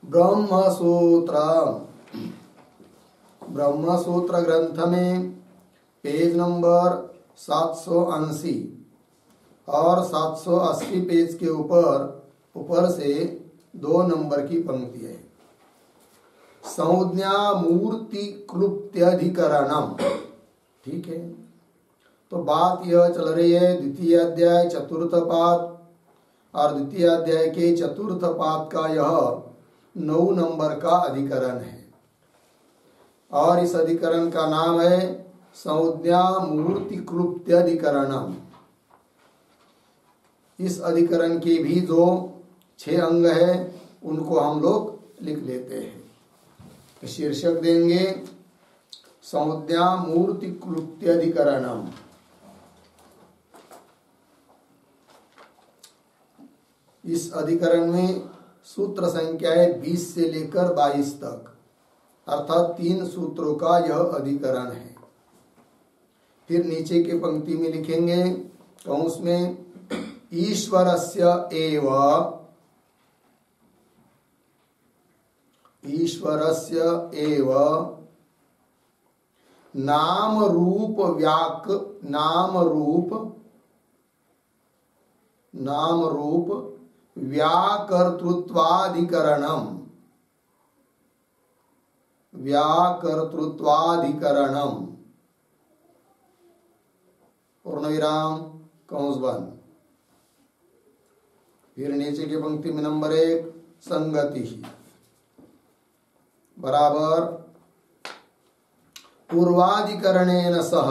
ब्रह्मसूत्र ब्रह्मसूत्र ग्रंथ में page number 780 और 780 पेज के ऊपर से 2 नंबर की पंक्ति है। संज्ञा मूर्ति क्लुप्त्यधिकरणम। ठीक है, तो बात यह चल रही है द्वितीय अध्याय चतुर्थ पाद और द्वितीय अध्याय के चतुर्थ पाद का यह 9 नंबर का अधिकरण है और इस अधिकरण का नाम है संज्ञा मूर्ति क्लुप्त्यधिकरणम। इस अधिकरण के भी जो 6 अंग है उनको हम लोग लिख लेते हैं। शीर्षक देंगे संज्ञा मूर्ति क्लुप्त्यधिकरणम। इस अधिकरण में सूत्र संख्या है 20 से लेकर 22 तक, अर्थात 3 सूत्रों का यह अधिकरण है। फिर नीचे के पंक्ति में लिखेंगे कंस में ईश्वरस्य एव नाम रूप व्याकर्तृत्वाधिकरणम पूर्ण विराम कंस बंद। फिर नीचे की पंक्ति में नंबर 1 संगति बराबर पूर्वाधिकरणेन सह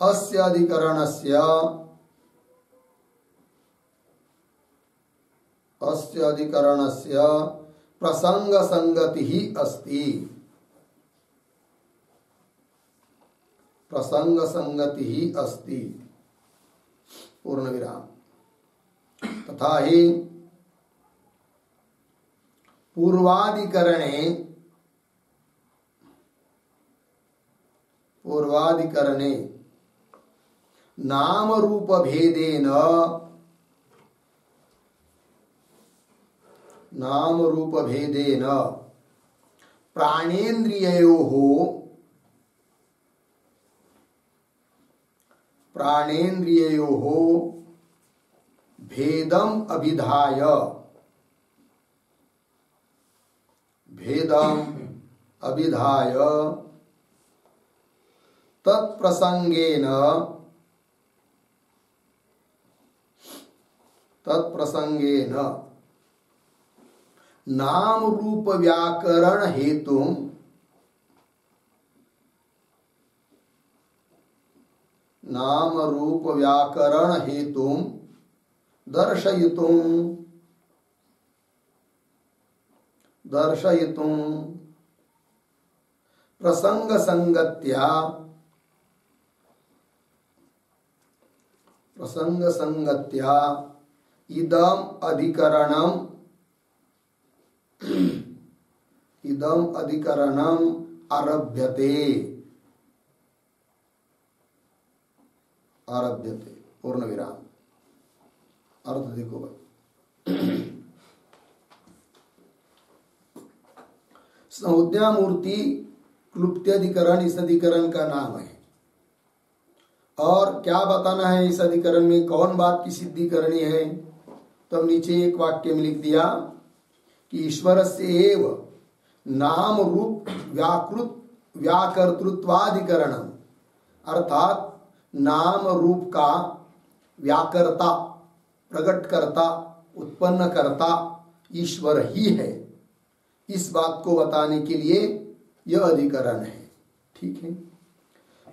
अस्य अधिकरणस्य प्रसंग संगति ही अस्ति। पूर्ण विराम। तथा ही पूर्वाधिकरणे नाम रूप भेदेन प्राणेन्द्रिययोः भेदम अभिधाय तत्प्रसंगेन नाम रूप व्याकरण हेतुं दर्शयितुं प्रसंग संगत्या इदम अधिकरणम आरभ्यते। पूर्ण विराम। अर्थ देखो भाई, संज्ञा मूर्ति क्लुप्त्यधिकरण इस अधिकरण का नाम है। और क्या बताना है इस अधिकरण में, कौन बात की सिद्धि करनी है? तो नीचे एक वाक्य में लिख दिया कि ईश्वर से एव नाम रूप व्याकर्तृत्वाधिकरणम, अर्थात नाम रूप का व्याकर्ता, प्रकटकर्ता, उत्पन्न करता ईश्वर ही है। इस बात को बताने के लिए यह अधिकरण है। ठीक है,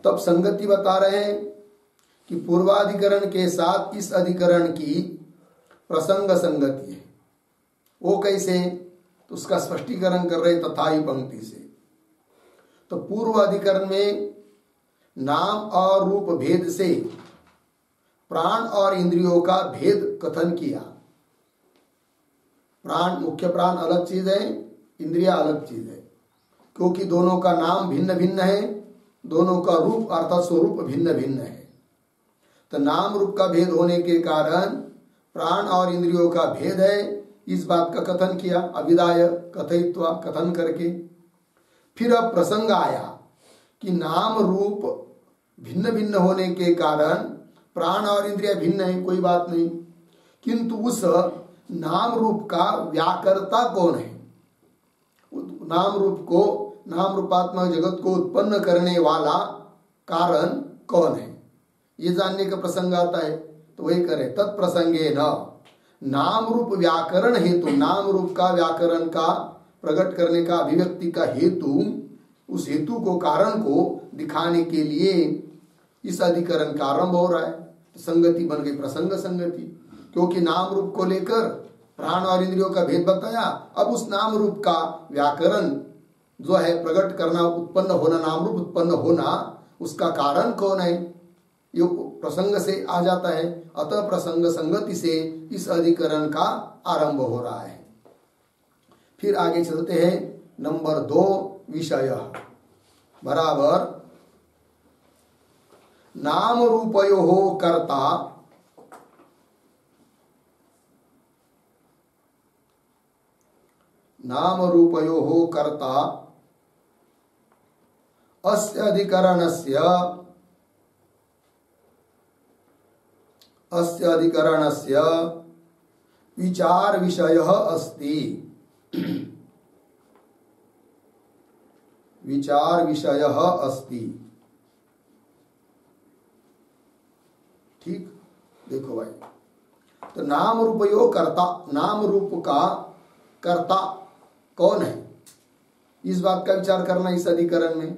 तब संगति बता रहे हैं कि पूर्वाधिकरण के साथ इस अधिकरण की प्रसंग संगति है। वो कैसे? तो उसका स्पष्टीकरण कर रहे तथा ही पंक्ति से। तो पूर्व अधिकरण में नाम और रूप भेद से प्राण और इंद्रियों का भेद कथन किया। प्राण, मुख्य प्राण अलग चीज है, इंद्रिया अलग चीज है, क्योंकि दोनों का नाम भिन्न भिन्न है, दोनों का रूप अर्थात स्वरूप भिन्न भिन्न है। तो नाम रूप का भेद होने के कारण प्राण और इंद्रियों का भेद है, इस बात का कथन किया अविदाय कथयित्वा, कथन करके। फिर अब प्रसंग आया कि नाम रूप भिन्न भिन्न होने के कारण प्राण और इंद्रिय भिन्न है, कोई बात नहीं, किंतु उस नाम रूप का व्याकर्ता कौन है? नाम रूप को, नाम रूपात्मक जगत को उत्पन्न करने वाला कारण कौन है, ये जानने का प्रसंग आता है। तो वही करे तत्प्रसंगे न नाम रूप व्याकरण हेतु, नाम रूप का व्याकरण का प्रकट करने का, अभिव्यक्ति का हेतु, उस हेतु को, कारण को दिखाने के लिए इस अधिकरण का आरंभ हो रहा है। तो संगति बन गई प्रसंग संगति, क्योंकि नाम रूप को लेकर प्राण और इंद्रियों का भेद बताया। अब उस नाम रूप का व्याकरण जो है प्रकट करना, उत्पन्न होना, नाम रूप उत्पन्न होना, उसका कारण कौन है, ये प्रसंग से आ जाता है। अतः प्रसंग संगति से इस अधिकरण का आरंभ हो रहा है। फिर आगे चलते हैं, नंबर 2 विषय बराबर नाम रूपयोः कर्ता नाम रूपयोः कर्ता अस्य अधिकरणस्य विचार विषयः अस्ति। विचार विषयः अस्ति। ठीक, देखो भाई, तो नाम रूपयोः कर्ता, नाम रूप का कर्ता कौन है, इस बात का विचार करना इस अधिकरण में।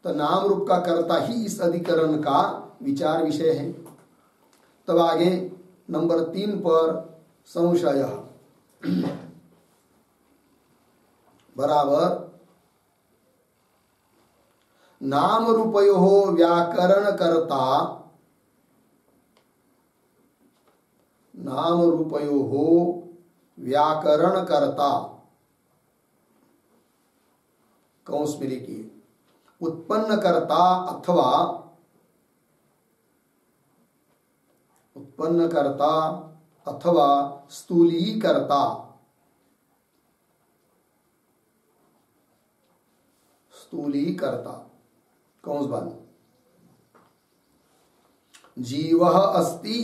तो नाम रूप का कर्ता ही इस अधिकरण का विचार विषय है। तब आगे नंबर 3 पर संशय बराबर नाम रूपयोः व्याकरण कर्ता, नाम रूपयोः व्याकरण कर्ता, कौंस में लिखिए, उत्पन्न कर्ता अथवा उत्पन्न कर्ता अथवा स्थूलीकर्ता, स्थूलीकर्ता कौन बन, जीवः अस्ति,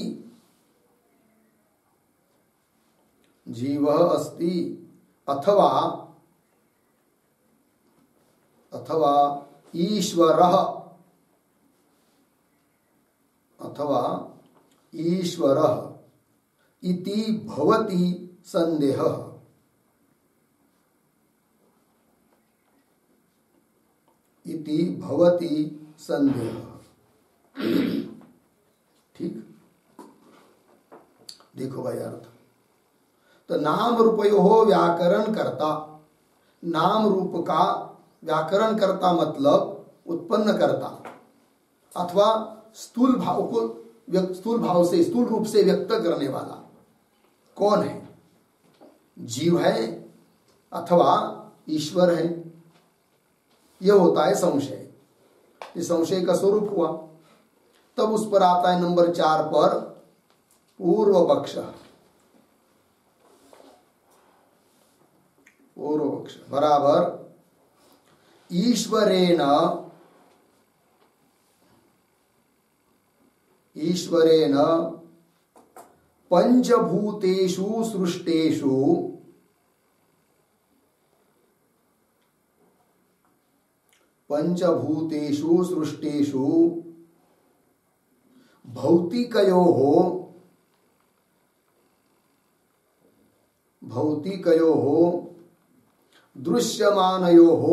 जीवः अस्ति अथवा अथवा ईश्वरः, अथवा ईश्वरः इति भवति संदेहः। इति भवति संदेहः। ठीक, देखो भाई अर्थ। तो नाम रूपयोः व्याकरण कर्ता, नाम रूप का व्याकरण कर्ता मतलब उत्पन्न करता अथवा स्थूल भाव को, स्थूल भाव से, स्थूल रूप से व्यक्त करने वाला कौन है, जीव है अथवा ईश्वर है, यह होता है संशय। इस संशय का स्वरूप हुआ। तब उस पर आता है नंबर 4 पर पूर्व पक्ष। पूर्व पक्ष बराबर ईश्वरेण, ईश्वरेण पंचभूतेषु सृष्टेषु पंचभूतेषु सृष्टेषु भौतिकयोः दृश्यमानयोः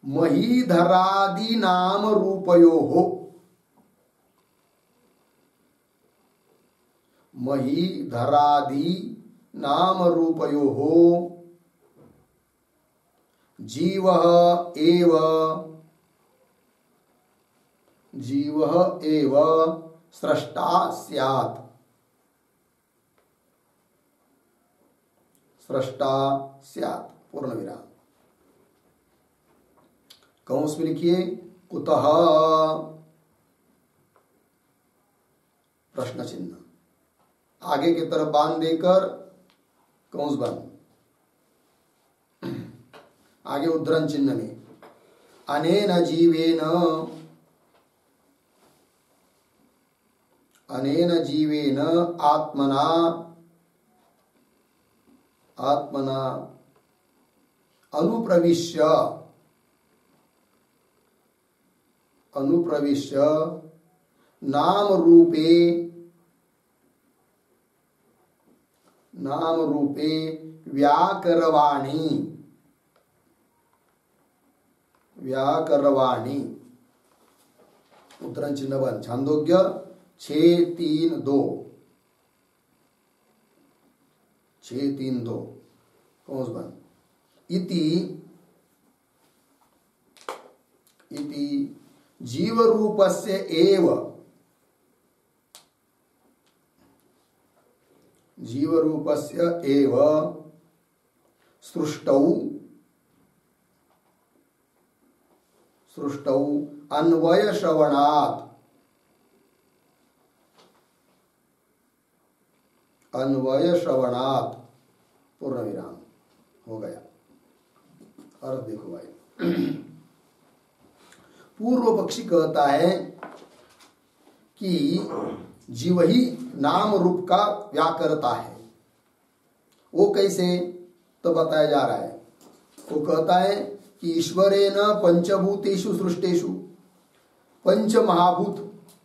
महीधरादि नाम रूपयोः, महीधरादि नाम रूपयोः जीवः एव स्रष्टा स्यात्, स्रष्टा स्यात्, पूर्ण विराम। कंस में लिखिए कुतः, प्रश्न चिन्ह आगे की तरफ बांध देकर कंस बंद, आगे उद्धरण चिन्ह में अनेन जीवेन आत्मना अनुप्रविश्य नाम रूपे व्याकरवाणी उद्धरण चिन्ह बंद। छांदोग्य 6:3-2 कंस बंद। इति जीवरूपस्य एव सृष्टौ अन्वय श्रवणात् पूर्ण विराम हो गया। अर्थ देखो भाई, पूर्व पक्षी कहता है कि जीव ही नाम रूप का व्याकर्ता है। वो कैसे, तो बताया जा रहा है। वो कहता है कि ईश्वरेण पंचभूतेषु सृष्टेषु, पंच महाभूत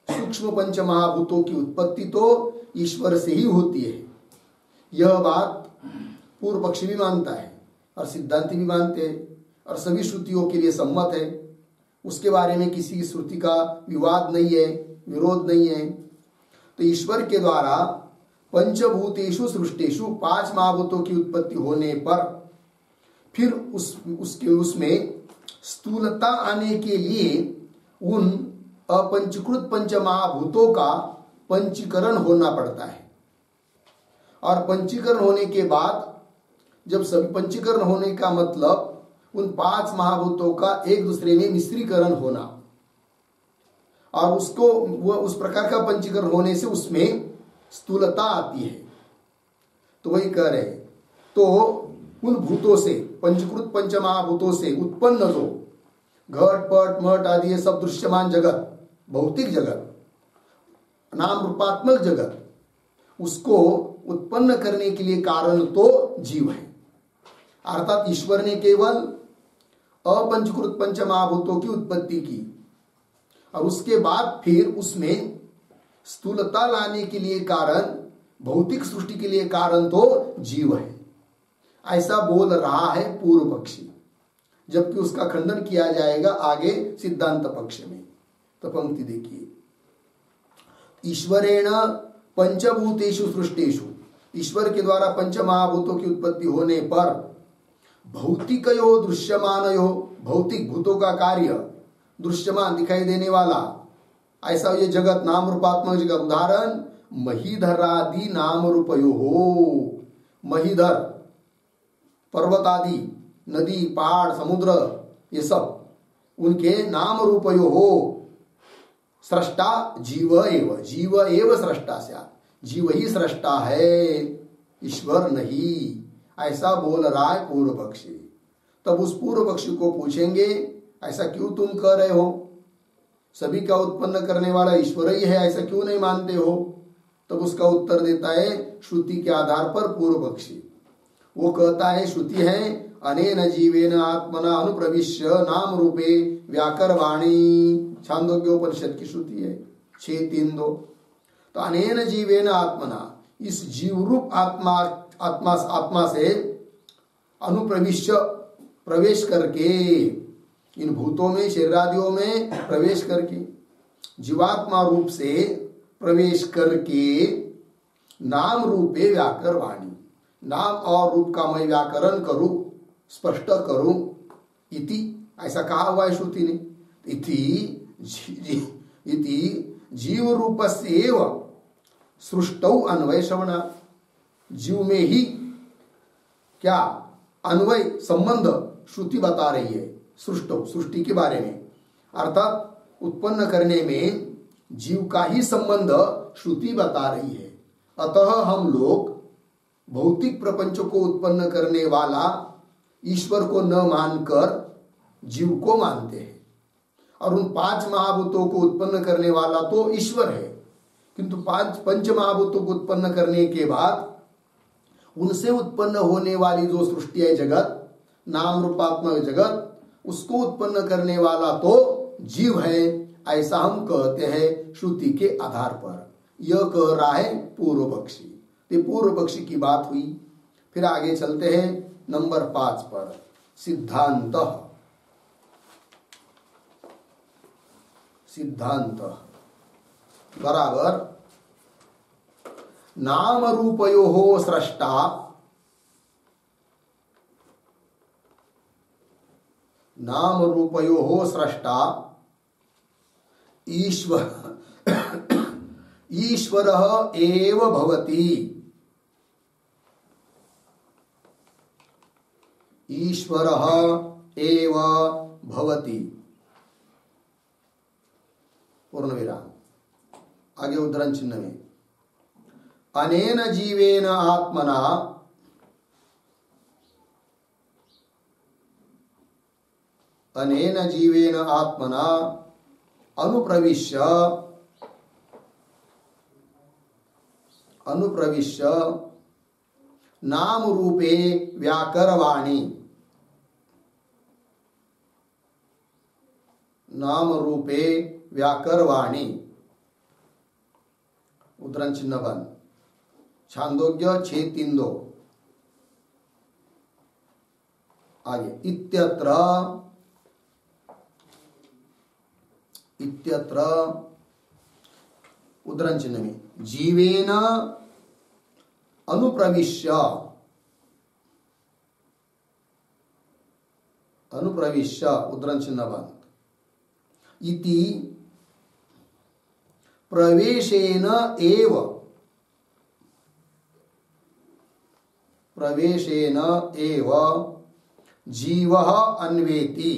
सूक्ष्म पंच महाभूतों की उत्पत्ति तो ईश्वर से ही होती है। यह बात पूर्व पक्षी भी मानता है और सिद्धांती भी मानते हैं और सभी श्रुतियों के लिए सम्मत है। उसके बारे में किसी की श्रुति का विवाद नहीं है, विरोध नहीं है। तो ईश्वर के द्वारा पंचभूतेषु सृष्टेषु, 5 महाभूतों की उत्पत्ति होने पर फिर उसमें स्थूलता आने के लिए उन अपंचीकृत पंच महाभूतों का पंचीकरण होना पड़ता है। और पंचीकरण होने के बाद, जब सभी पंचीकरण होने का मतलब उन 5 महाभूतों का एक दूसरे में मिश्रीकरण होना, और उसको वो उस प्रकार का पंचीकरण होने से उसमें स्थूलता आती है। तो वही कह रहे, तो उन भूतों से, पंचीकृत पंच महाभूतों से उत्पन्न जो घट पट मठ आदि ये सब दृश्यमान जगत, भौतिक जगत, नाम रूपात्मक जगत, उसको उत्पन्न करने के लिए कारण तो जीव है। अर्थात ईश्वर ने केवल अपंचीकृत पंच महाभूतों की उत्पत्ति की और उसके बाद फिर उसमें स्थूलता लाने के लिए कारण, भौतिक सृष्टि के लिए कारण तो जीव है, ऐसा बोल रहा है पूर्व पक्षी। जबकि उसका खंडन किया जाएगा आगे सिद्धांत पक्ष में। तो पंक्ति देखिए, ईश्वरेण पंचभूतेषु सृष्टेषु, ईश्वर के द्वारा पंच महाभूतों की उत्पत्ति होने पर भौतिकयो दृश्यमानयो, भौतिक भूतों का कार्य दृश्यमान दिखाई देने वाला, ऐसा ये जगत नाम रूपात्मक जगत। उदाहरण महीधरादि नाम रूपयो हो, महीधर पर्वत आदि, नदी पहाड़ समुद्र, ये सब उनके नाम रूपयो हो। सृष्टा जीव एव सृष्टा स्यात्, जीव ही सृष्टा है, ईश्वर नहीं, ऐसा बोल रहा है पूर्व पक्षी। तब उस पूर्व पक्षी को पूछेंगे, ऐसा क्यों तुम कह रहे हो, सभी का उत्पन्न करने वाला ईश्वर ही है, ऐसा क्यों नहीं मानते हो? तब उसका उत्तर देता है श्रुति के आधार पर पूर्व पक्षी। वो कहता है श्रुति है अनेन जीवेन आत्मना अनुप्रविश्य नाम रूपे व्याकरवाणी, छांदोग्योपनिषद की श्रुति है 6:3-2। तो अनेन जीवेन आत्मना, इस जीव रूप आत्मा से अनुप्रविश्य, प्रवेश करके, इन भूतों में शरीरादियों में प्रवेश करके, जीवात्मा रूप से प्रवेश करके नाम रूपे व्याकरवाणी, नाम और रूप का मैं व्याकरण करूं, स्पष्ट करूं। इति, ऐसा कहा हुआ है श्रुति ने। इति जीव रूपस्यैव सृष्टौ अन्वय श्रवणा, जीव में ही क्या अन्वय संबंध श्रुति बता रही है, सृष्टो, सृष्टि के बारे में, अर्थात उत्पन्न करने में जीव का ही संबंध श्रुति बता रही है। अतः हम लोग भौतिक प्रपंच को उत्पन्न करने वाला ईश्वर को न मानकर जीव को मानते हैं, और उन 5 महाभूतों को उत्पन्न करने वाला तो ईश्वर है, किंतु 5 पंच महाभूतों को उत्पन्न करने के बाद उनसे उत्पन्न होने वाली जो सृष्टि है जगत, नाम रूपात्मक जगत, उसको उत्पन्न करने वाला तो जीव है, ऐसा हम कहते हैं श्रुति के आधार पर। यह कह रहा है पूर्व पक्षी। ये पूर्व पक्षी की बात हुई। फिर आगे चलते हैं नंबर 5 पर, सिद्धांत। सिद्धांत बराबर नाम रूपयोः स्रष्टा नाम रूपयोः स्रष्टा ईश्वर ईश्वरः एव भवति। ईश्वरः एव भवति। पूर्ण विराम। आगे उद्धरण चिन्ह में अनेन जीवेन आत्मना अनेन जीवेन आत्मना अनुप्रविश्य नाम रूपे व्याकरवाणी नाम रूपे व्याकरवाणी। उद्धरण चिन्ह बंद। छांदोग्य 6:3-2। आगे इत्यत्र उद्धरण चिन्ह में जीवेन अनुप्रविश्य उद्धरण चिन्ह बंद इति प्रवेशेन एव जीवः अन्वेति।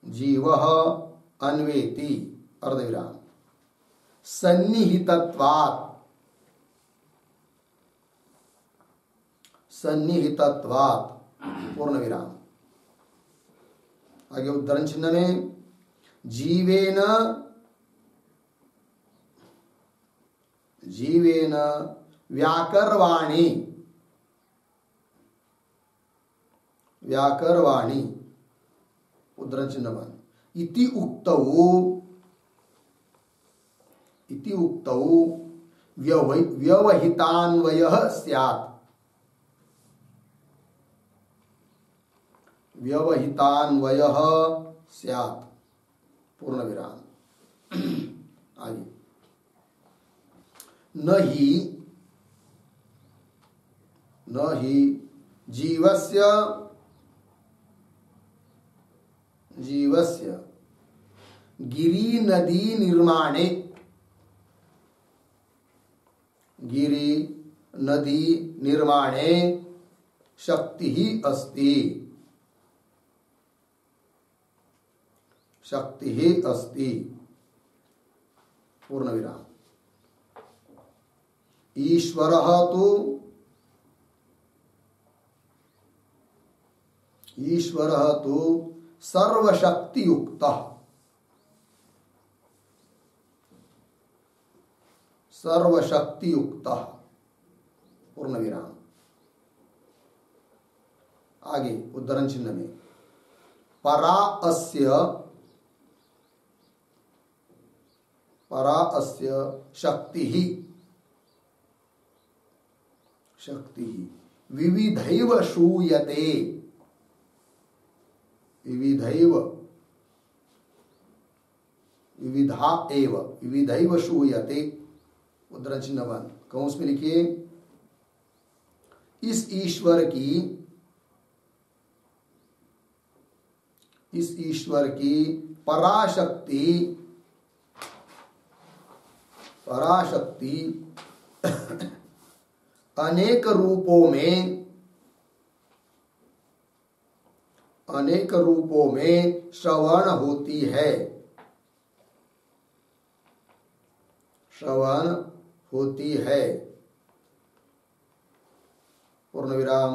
जीवः अन्वेति अर्धविराम। सन्निहितत्वात् पूर्ण विराम। आगे उद्धरण चिन्ह में जीवेन व्याकरवाणी उद्धरण चिन्ह बंद इति उक्तौ व्यवहितान्वयः स्यात्। व्यवहितान्वयः स्यात्। पूर्ण विराम। आगे न हि जीवस्य गिरि नदी निर्माणे शक्ति ही अस्ति। पूर्ण विराम। ईश्वरः तु सर्वशक्तियुक्तः पूर्ण विराम। आगे उद्धरण चिन्ह में परा अस्य शक्ति विविधैव श्रूयते। विविधैव श्रूयते। उद्धरण चिन्ह बंद। कौंस में लिखिए इस ईश्वर की पराशक्ति अनेक रूपों में अनेक रूपों में श्रवण होती है, श्रवण होती है। पूर्ण विराम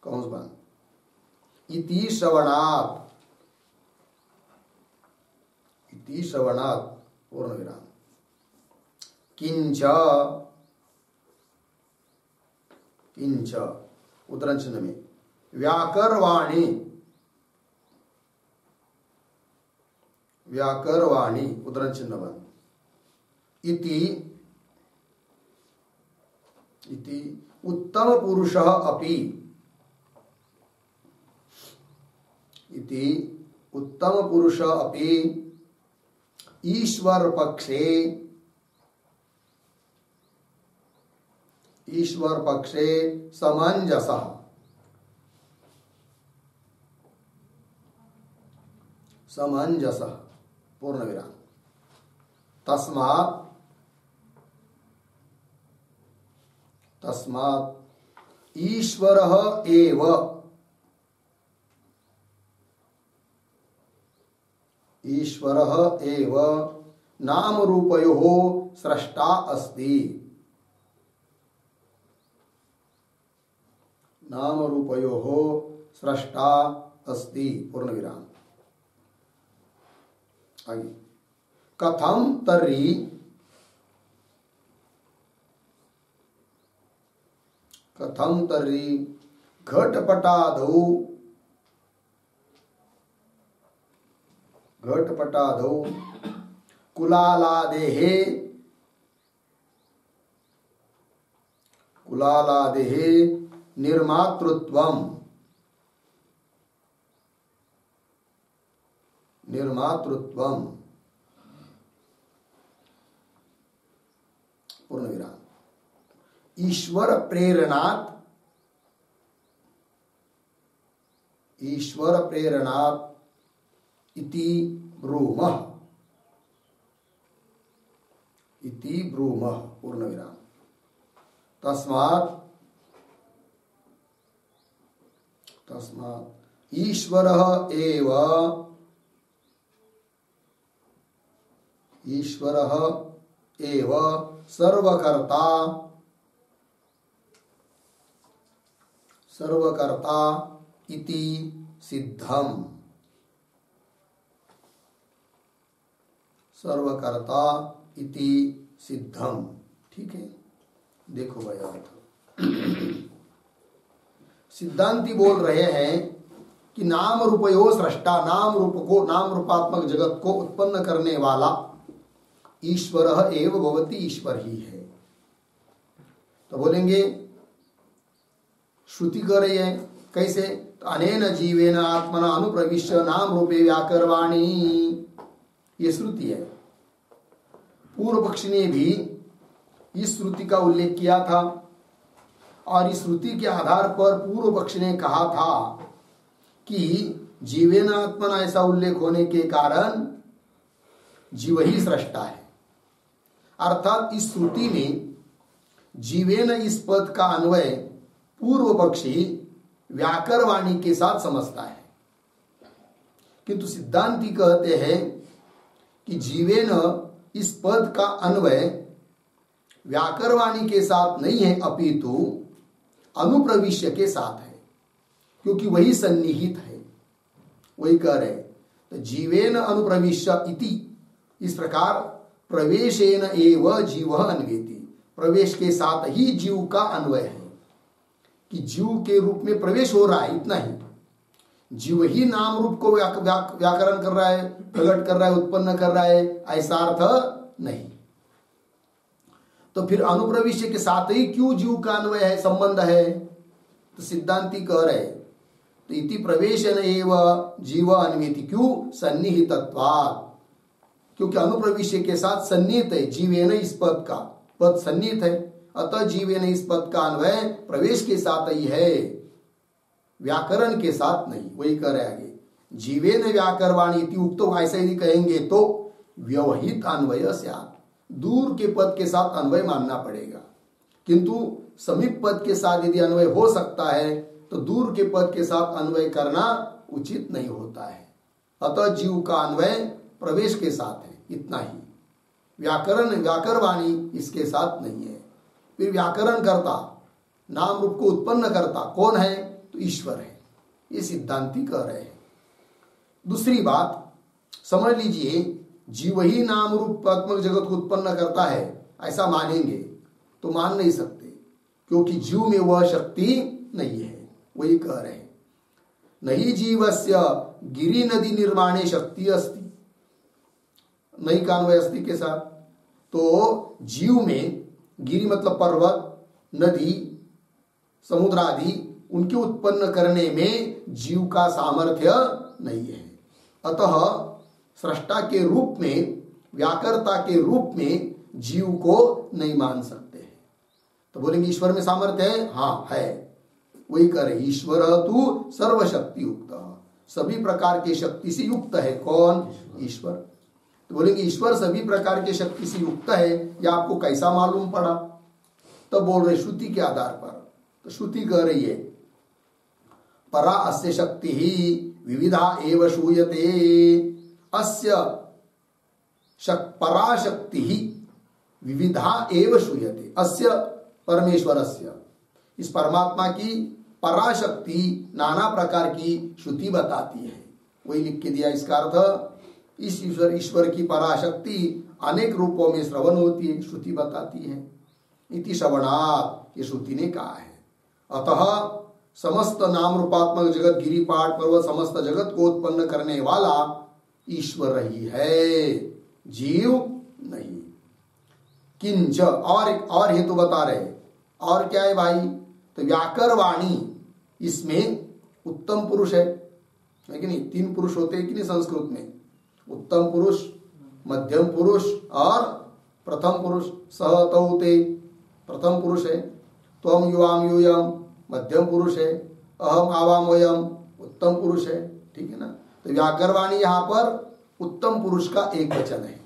कंस बंद। इति श्रवणात्, इति श्रवणात् पूर्ण विराम। किंच, किंच उद्धरण चिन्ह में व्याकरवाणी, व्याकरवाणी उद्धरण चिन्ह बंद। इति, इति उत्तम पुरुषः अपि, इति उत्तम पुरुषः अपि ईश्वर पक्षे, ईश्वर पक्षे समंजसः, समंजसः पूर्ण विराम। तस्मात्, तस्मात् ईश्वरः एव, ईश्वरः एव नाम रूपयोः स्रष्टा अस्ति, नाम रूपयोः स्रष्टा अस्ति पूर्ण विराम। आगे कथम तर्हि, कथम तर्हि घटपटादौ, घटपटादौ कुलालादेः, कुलालादेः निर्मातृत्वम्, निर्मातृत्वम् पूर्ण विराम। ईश्वर प्रेरणात्, ईश्वर प्रेरणात् इति ब्रूमः, इति ब्रूमः पूर्ण विराम। तस्मात्, तस्मात् ईश्वरः एव, ईश्वरः एव सर्वकर्ता, सर्वकर्ता इति सिद्धम्, सर्वकर्ता इति सिद्धम्। ठीक है, देखो भाई अर्थ। सिद्धांती बोल रहे हैं कि नाम रूपयो सृष्टा, नाम रूप को, नाम रूपात्मक जगत को उत्पन्न करने वाला ईश्वरः एव भवति, ईश्वर ही है। तो बोलेंगे श्रुति कर रही है कैसे, तो अनेन जीवेन आत्मना अनुप्रविश्य नाम रूपे व्याकरवाणी, ये श्रुति है। पूर्व पक्षी ने भी इस श्रुति का उल्लेख किया था और इस श्रुति के आधार पर पूर्व पक्षी ने कहा था कि जीवेन आत्मना ऐसा उल्लेख होने के कारण जीव ही सृष्टा है। अर्थात इस श्रुति में जीवेन इस पद का अन्वय पूर्व पक्षी व्याकरवाणी के साथ समझता है, किंतु सिद्धांती कहते हैं कि जीवेन इस पद का अन्वय व्याकरवाणी के साथ नहीं है अपितु अनुप्रविश्य के साथ है, क्योंकि वही सन्निहित है। वही कह रहे तो जीवेन अनुप्रविश्य इति, इस प्रकार प्रवेशेन एव जीव अन्वेति, प्रवेश के साथ ही जीव का अन्वय है कि जीव के रूप में प्रवेश हो रहा है, इतना ही। जीव ही नाम रूप को व्याकरण कर रहा है, प्रकट कर रहा है, उत्पन्न कर रहा है, ऐसा अर्थ नहीं। तो फिर अनुप्रविश्य के साथ ही क्यों जीव का अन्वय है, संबंध है? तो सिद्धांती कह रहे तो इति प्रवेशन एव जीव अन्वेति, क्यों? सन्निहितत्वात्, क्योंकि अनुप्रविश्य के साथ सन्निहित है। जीवेन इस पद का, पद सन्निहित है, अतः जीवेन इस पद का अन्वय प्रवेश के साथ ही है, व्याकरण के साथ नहीं। वही कह रहे आगे, जीवेन व्याकरवाणी इति उक्तो, ऐसा यदि कहेंगे तो व्यवहित अन्वय स्यात्, दूर के पद के साथ अन्वय मानना पड़ेगा, किंतु समीप पद के साथ यदि अन्वय हो सकता है तो दूर के पद के साथ अन्वय करना उचित नहीं होता है। अतः जीव का अन्वय प्रवेश के साथ है, इतना ही। व्याकरवाणी इसके साथ नहीं है। फिर व्याकरण करता, नाम रूप को उत्पन्न करता कौन है? तो ईश्वर है, ये सिद्धांती कह रहे हैं। दूसरी बात समझ लीजिए, जीव ही नाम रूपात्मक जगत को उत्पन्न करता है, ऐसा मानेंगे तो मान नहीं सकते, क्योंकि जीव में वह शक्ति नहीं है। वही कह रहे हैं, नहीं जीवस्य गिरि नदी निर्माणे शक्ति अस्ति, नहीं कान्वय अस्ति के साथ। तो जीव में गिरि मतलब पर्वत, नदी, समुद्र आदि उनके उत्पन्न करने में जीव का सामर्थ्य नहीं है। अतः सृष्टा के रूप में, व्याकर्ता के रूप में जीव को नहीं मान सकते हैं। तो बोलेंगे ईश्वर में सामर्थ्य है? हाँ है। वही करे, ईश्वर तू सर्वशक्ति युक्त, सभी प्रकार के शक्ति से युक्त है। कौन? ईश्वर। तो बोलेंगे ईश्वर सभी प्रकार के शक्ति से युक्त है, यह आपको कैसा मालूम पड़ा? तब बोल रहे श्रुति के आधार पर। तो श्रुति कह रही है, परा अस्य शक्ति ही विविधा एव श्रूयते, अस्य पराशक्ति ही विविधा एव श्रूयते। अस्य परमेश्वरस्य, इस परमात्मा की पराशक्ति नाना प्रकार की श्रुति बताती है। वही लिख के दिया। इसका अर्थ इस ईश्वर की पराशक्ति अनेक रूपों में श्रवण होती है, श्रुति बताती है। इति श्रवणात्, ये श्रुति ने कहा है। अतः समस्त नाम रूपात्मक जगत, गिरि पहाड़ पर्वत, समस्त जगत को उत्पन्न करने वाला ईश्वर ही है, जीव नहीं। किंच, और हेतु बता रहे। और क्या है भाई? तो व्याकरवाणी, इसमें उत्तम पुरुष है कि नहीं? 3 पुरुष होते हैं कि नहीं संस्कृत में? उत्तम पुरुष, मध्यम पुरुष और प्रथम पुरुष। सह तौ ते प्रथम पुरुष है, त्वम युवाम यूयम मध्यम पुरुष है, अहम आवाम वयम उत्तम पुरुष है। ठीक है ना? तो व्याकरवाणी यहाँ पर उत्तम पुरुष का एक वचन है।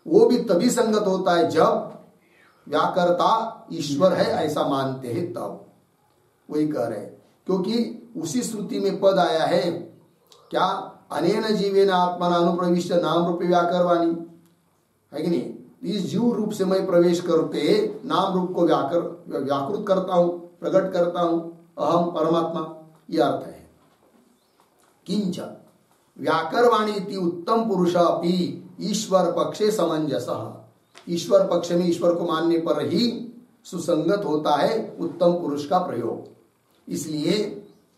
वो भी तभी संगत होता है जब व्याकर्ता ईश्वर है ऐसा मानते हैं, तब। वही कह रहे हैं, क्योंकि उसी श्रुति में पद आया है क्या? अनेन जीवेन आत्मना अनुप्रविश्य नाम रूपे व्याकरवाणी, है कि नहीं? इस जीव रूप से मैं प्रवेश करते नाम रूप को व्याकृत करता हूं, प्रकट करता हूं, अहम परमात्मा, यह अर्थ है। किंच व्याकरवाणी इति उत्तम पुरुष अपि ईश्वर पक्षे समंजसः, ईश्वर पक्ष में ईश्वर को मानने पर ही सुसंगत होता है उत्तम पुरुष का प्रयोग। इसलिए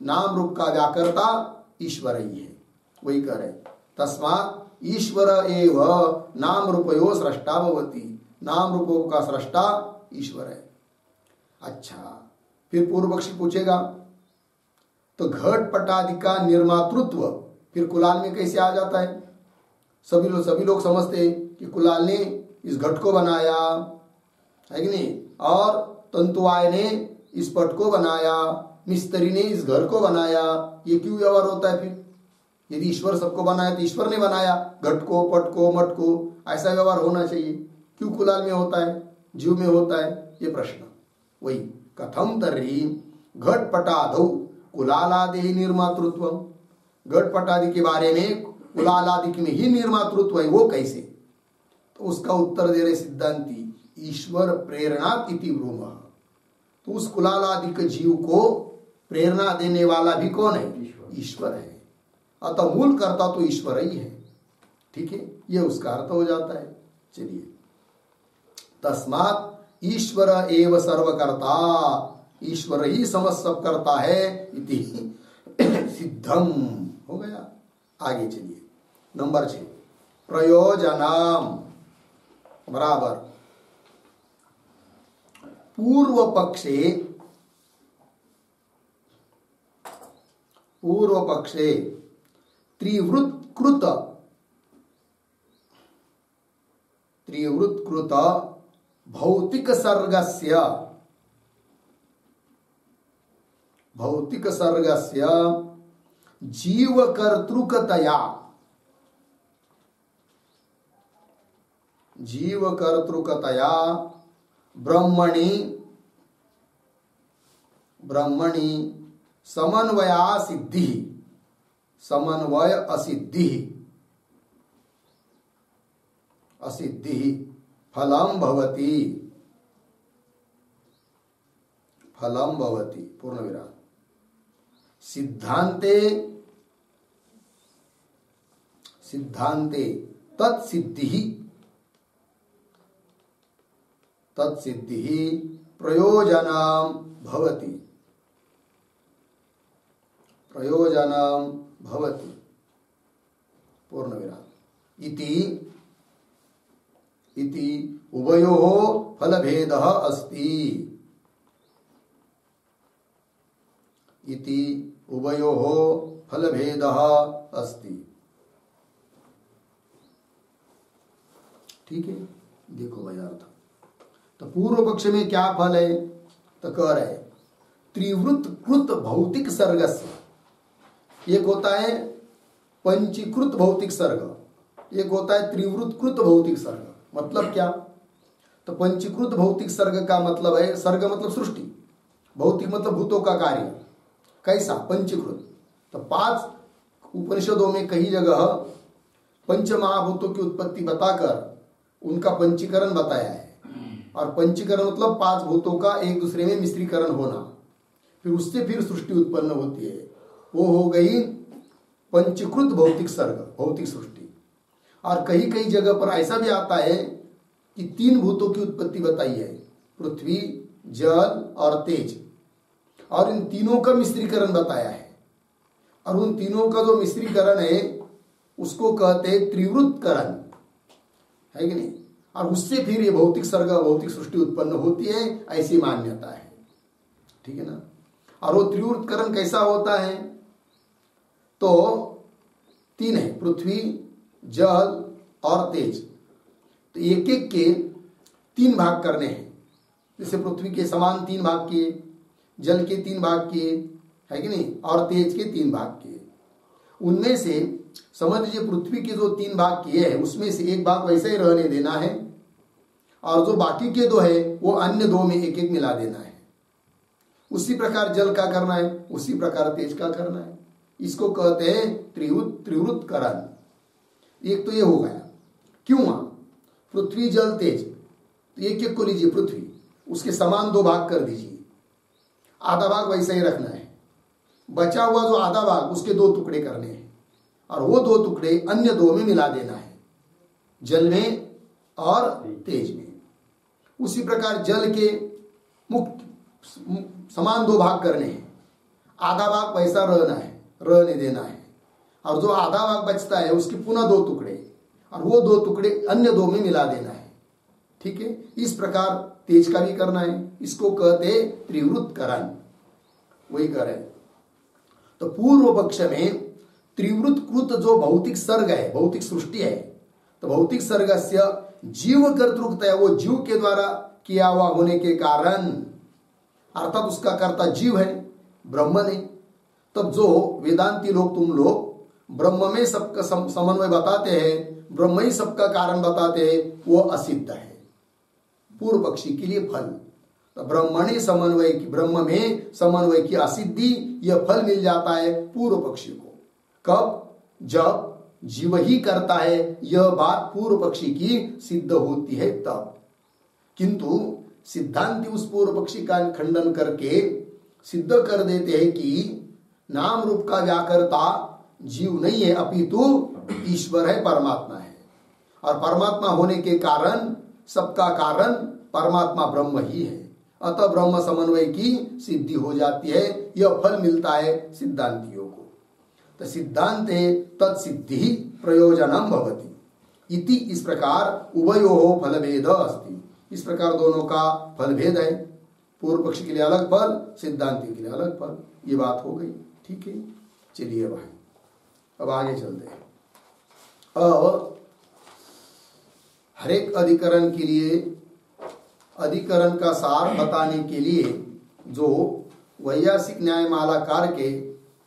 नाम रूप का व्याकर्ता ईश्वर ही है। वही कह रहे, तस्मात् ईश्वर एव नाम रूपयो सृष्टा भवति, नाम रूपों का सृष्टा ईश्वर है। अच्छा, फिर पूर्व पक्षी पूछेगा तो घट पटादि का निर्मातृत्व फिर कुलाल में कैसे आ जाता है? सभी लोग समझते हैं कि कुलाल ने इस घट को बनाया, है कि नहीं? और तंतुआय ने इस पट को बनाया, मिस्त्री ने इस घर को बनाया। ये क्यों व्यवहार होता है फिर? यदि ईश्वर सबको बनाया तो ईश्वर ने बनाया घट को, पट को, मट को, ऐसा व्यवहार होना चाहिए। क्यों कुलाल में होता है, जीव में होता है? ये प्रश्न। वही कथम तर्हि घट पटादौ कुलालादि निर्मातृत्व, घट पटादि के बारे में कुलालादि में ही निर्मातृत्व है, वो कैसे? तो उसका उत्तर दे रहे सिद्धांती, ईश्वर प्रेरणा इति ब्रूमः। तो उस कुलालादिक जीव को प्रेरणा देने वाला भी कौन है? ईश्वर है। अतः मूल कर्ता तो ईश्वर ही है। ठीक है, यह उसका अर्थ हो जाता है। चलिए, तस्मात् ईश्वर एव सर्वकर्ता, ईश्वर ही समस्त सब करता है इति सिद्धम हो गया। आगे चलिए, नंबर 6 प्रयोजनम बराबर पूर्व पक्षे त्रिवृत्कृत भौतिक सर्गस्य जीवकर्तृकतया ब्रह्मणि समन्वया सिद्धि, समन्वय असिद्धि, असिद्धि फलम भवति, फलम भवति पूर्ण विराम। सिद्धांते, सिद्धांते तत्सिद्धि, तत्सिद्धि प्रयोजनम भवति, प्रयोजनम भवति पूर्ण विराम। इति, इति उभयोः फलभेदः अस्ति, इति उभयोः फलभेदः अस्ति। ठीक है, देखो भाई अर्थ। तो पूर्व पक्ष में क्या फल है? तो कह रहे त्रिवृत कृत भौतिक सर्गस्य, एक होता है पंचीकृत भौतिक सर्ग, एक होता है त्रिवृत कृत भौतिक सर्ग। मतलब क्या? तो पंचीकृत भौतिक सर्ग का मतलब है, सर्ग मतलब सृष्टि, भौतिक मतलब भूतों का कार्य। कैसा? पंचीकृत। तो 5 उपनिषदों में कई जगह पंच महाभूतों की उत्पत्ति बताकर उनका पंचीकरण बताया है। और पंचीकरण मतलब 5 भूतों का एक दूसरे में मिश्रीकरण होना, फिर उससे फिर सृष्टि उत्पन्न होती है। वो हो गई पंचीकृत भौतिक सर्ग, भौतिक सृष्टि। और कई कई जगह पर ऐसा भी आता है कि 3 भूतों की उत्पत्ति बताई है, पृथ्वी, जल और तेज, और इन तीनों का मिश्रीकरण बताया है। और उन तीनों का जो मिश्रीकरण है उसको कहते हैं त्रिवृतकरण, है कि नहीं? और उससे फिर ये भौतिक सर्ग, भौतिक सृष्टि उत्पन्न होती है, ऐसी मान्यता है। ठीक है ना? और वो त्रिवृतकरण कैसा होता है? तो 3 है, पृथ्वी, जल और तेज। तो एक एक के 3 भाग करने हैं। जैसे पृथ्वी के समान 3 भाग किए, जल के 3 भाग किए, है कि नहीं? और तेज के 3 भाग किए। उनमें से समझ लीजिए पृथ्वी के जो 3 भाग किए हैं उसमें से एक भाग वैसे ही रहने देना है, और जो बाकी के 2 है वो अन्य 2 में एक एक मिला देना है। उसी प्रकार जल का करना है, उसी प्रकार तेज का करना है। इसको कहते हैं त्रिवृतकरण। एक तो ये हो गया। क्यों? पृथ्वी, जल, तेज, तो एक एक को लीजिए, पृथ्वी, उसके समान 2 भाग कर दीजिए, आधा भाग वैसे ही रखना है। बचा हुआ जो आधा भाग उसके 2 टुकड़े करने हैं, और वो 2 टुकड़े अन्य 2 में मिला देना है, जल में और तेज में। उसी प्रकार जल के मुक्त समान 2 भाग करने हैं, आधा भाग वैसा रहने देना है, और जो आधा भाग बचता है उसके पुनः 2 टुकड़े, और वो 2 टुकड़े अन्य 2 में मिला देना है। ठीक है? इस प्रकार तेज का भी करना है। इसको कहते त्रिवृतकरण। वही कर रहे। तो पूर्व पक्ष में त्रिवृतकृत जो भौतिक सर्ग है, भौतिक सृष्टि है, तो भौतिक सर्ग से जीव कर्तृत्व है, वो जीव के द्वारा किया हुआ होने के कारण, अर्थात उसका कर्ता जीव है, ब्रह्म नहीं। तब जो वेदांती लोग, तुम लोग ब्रह्म में सबका समन्वय बताते हैं, ब्रह्म ही सबका कारण बताते हैं, वो असिद्ध है पूर्व पक्षी के लिए फल। तो ब्रह्मणी समन्वय की, ब्रह्म में समन्वय की असिद्धि, यह फल मिल जाता है पूर्व पक्षी को। कब? जब जीव ही करता है, यह बात पूर्व पक्षी की सिद्ध होती है तब। किंतु सिद्धांति उस पूर्व पक्षी का खंडन करके सिद्ध कर देते हैं कि नाम रूप का व्याकर्ता जीव नहीं है, अपितु ईश्वर है, परमात्मा है। और परमात्मा होने के कारण सबका कारण परमात्मा ब्रह्म ही है। अतः ब्रह्म समन्वय की सिद्धि हो जाती है, यह फल मिलता है सिद्धांतियों को। तो सिद्धांते तत्सिद्धि प्रयोजनम भवति इति, इस प्रकार उभयोः फलभेद अस्ति। इस प्रकार दोनों का फलभेद है, पूर्व पक्ष के लिए अलग फल, सिद्धांति के लिए अलग फल। ये बात हो गई। ठीक है, चलिए भाई अब आगे चलते हैं। अब हरेक अधिकरण के लिए, अधिकरण का सार बताने के लिए जो वैयासिक न्यायमालाकार के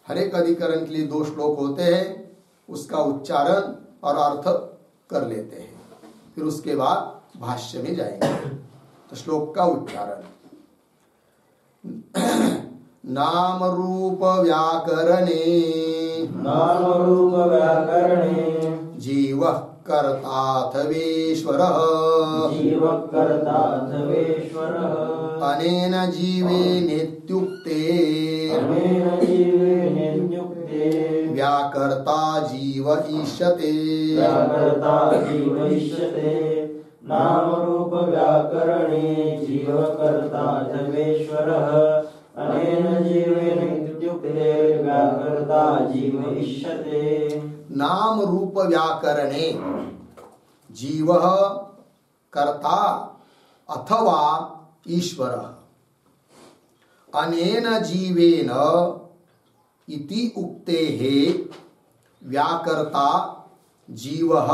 हरेक अधिकरण के लिए 2 श्लोक होते हैं, उसका उच्चारण और अर्थ कर लेते हैं, फिर उसके बाद भाष्य में जाएंगे। तो श्लोक का उच्चारण। नाम रूप व्याकरणे जीवः कर्ताथवेश्वरः अनेन जीवेनेत्युक्ते व्याकर्ता जीव ईष्यते नाम रूप व्याकरणे जीव कर्ता सर्वेश्वरः अनेन जीवेन इत्युक्ते व्याकर्ता जीव इष्यते। नाम रूप व्याकरणे जीवः कर्ता अथवा ईश्वरः अनेन जीवेन इति उक्तेः व्याकर्ता जीवः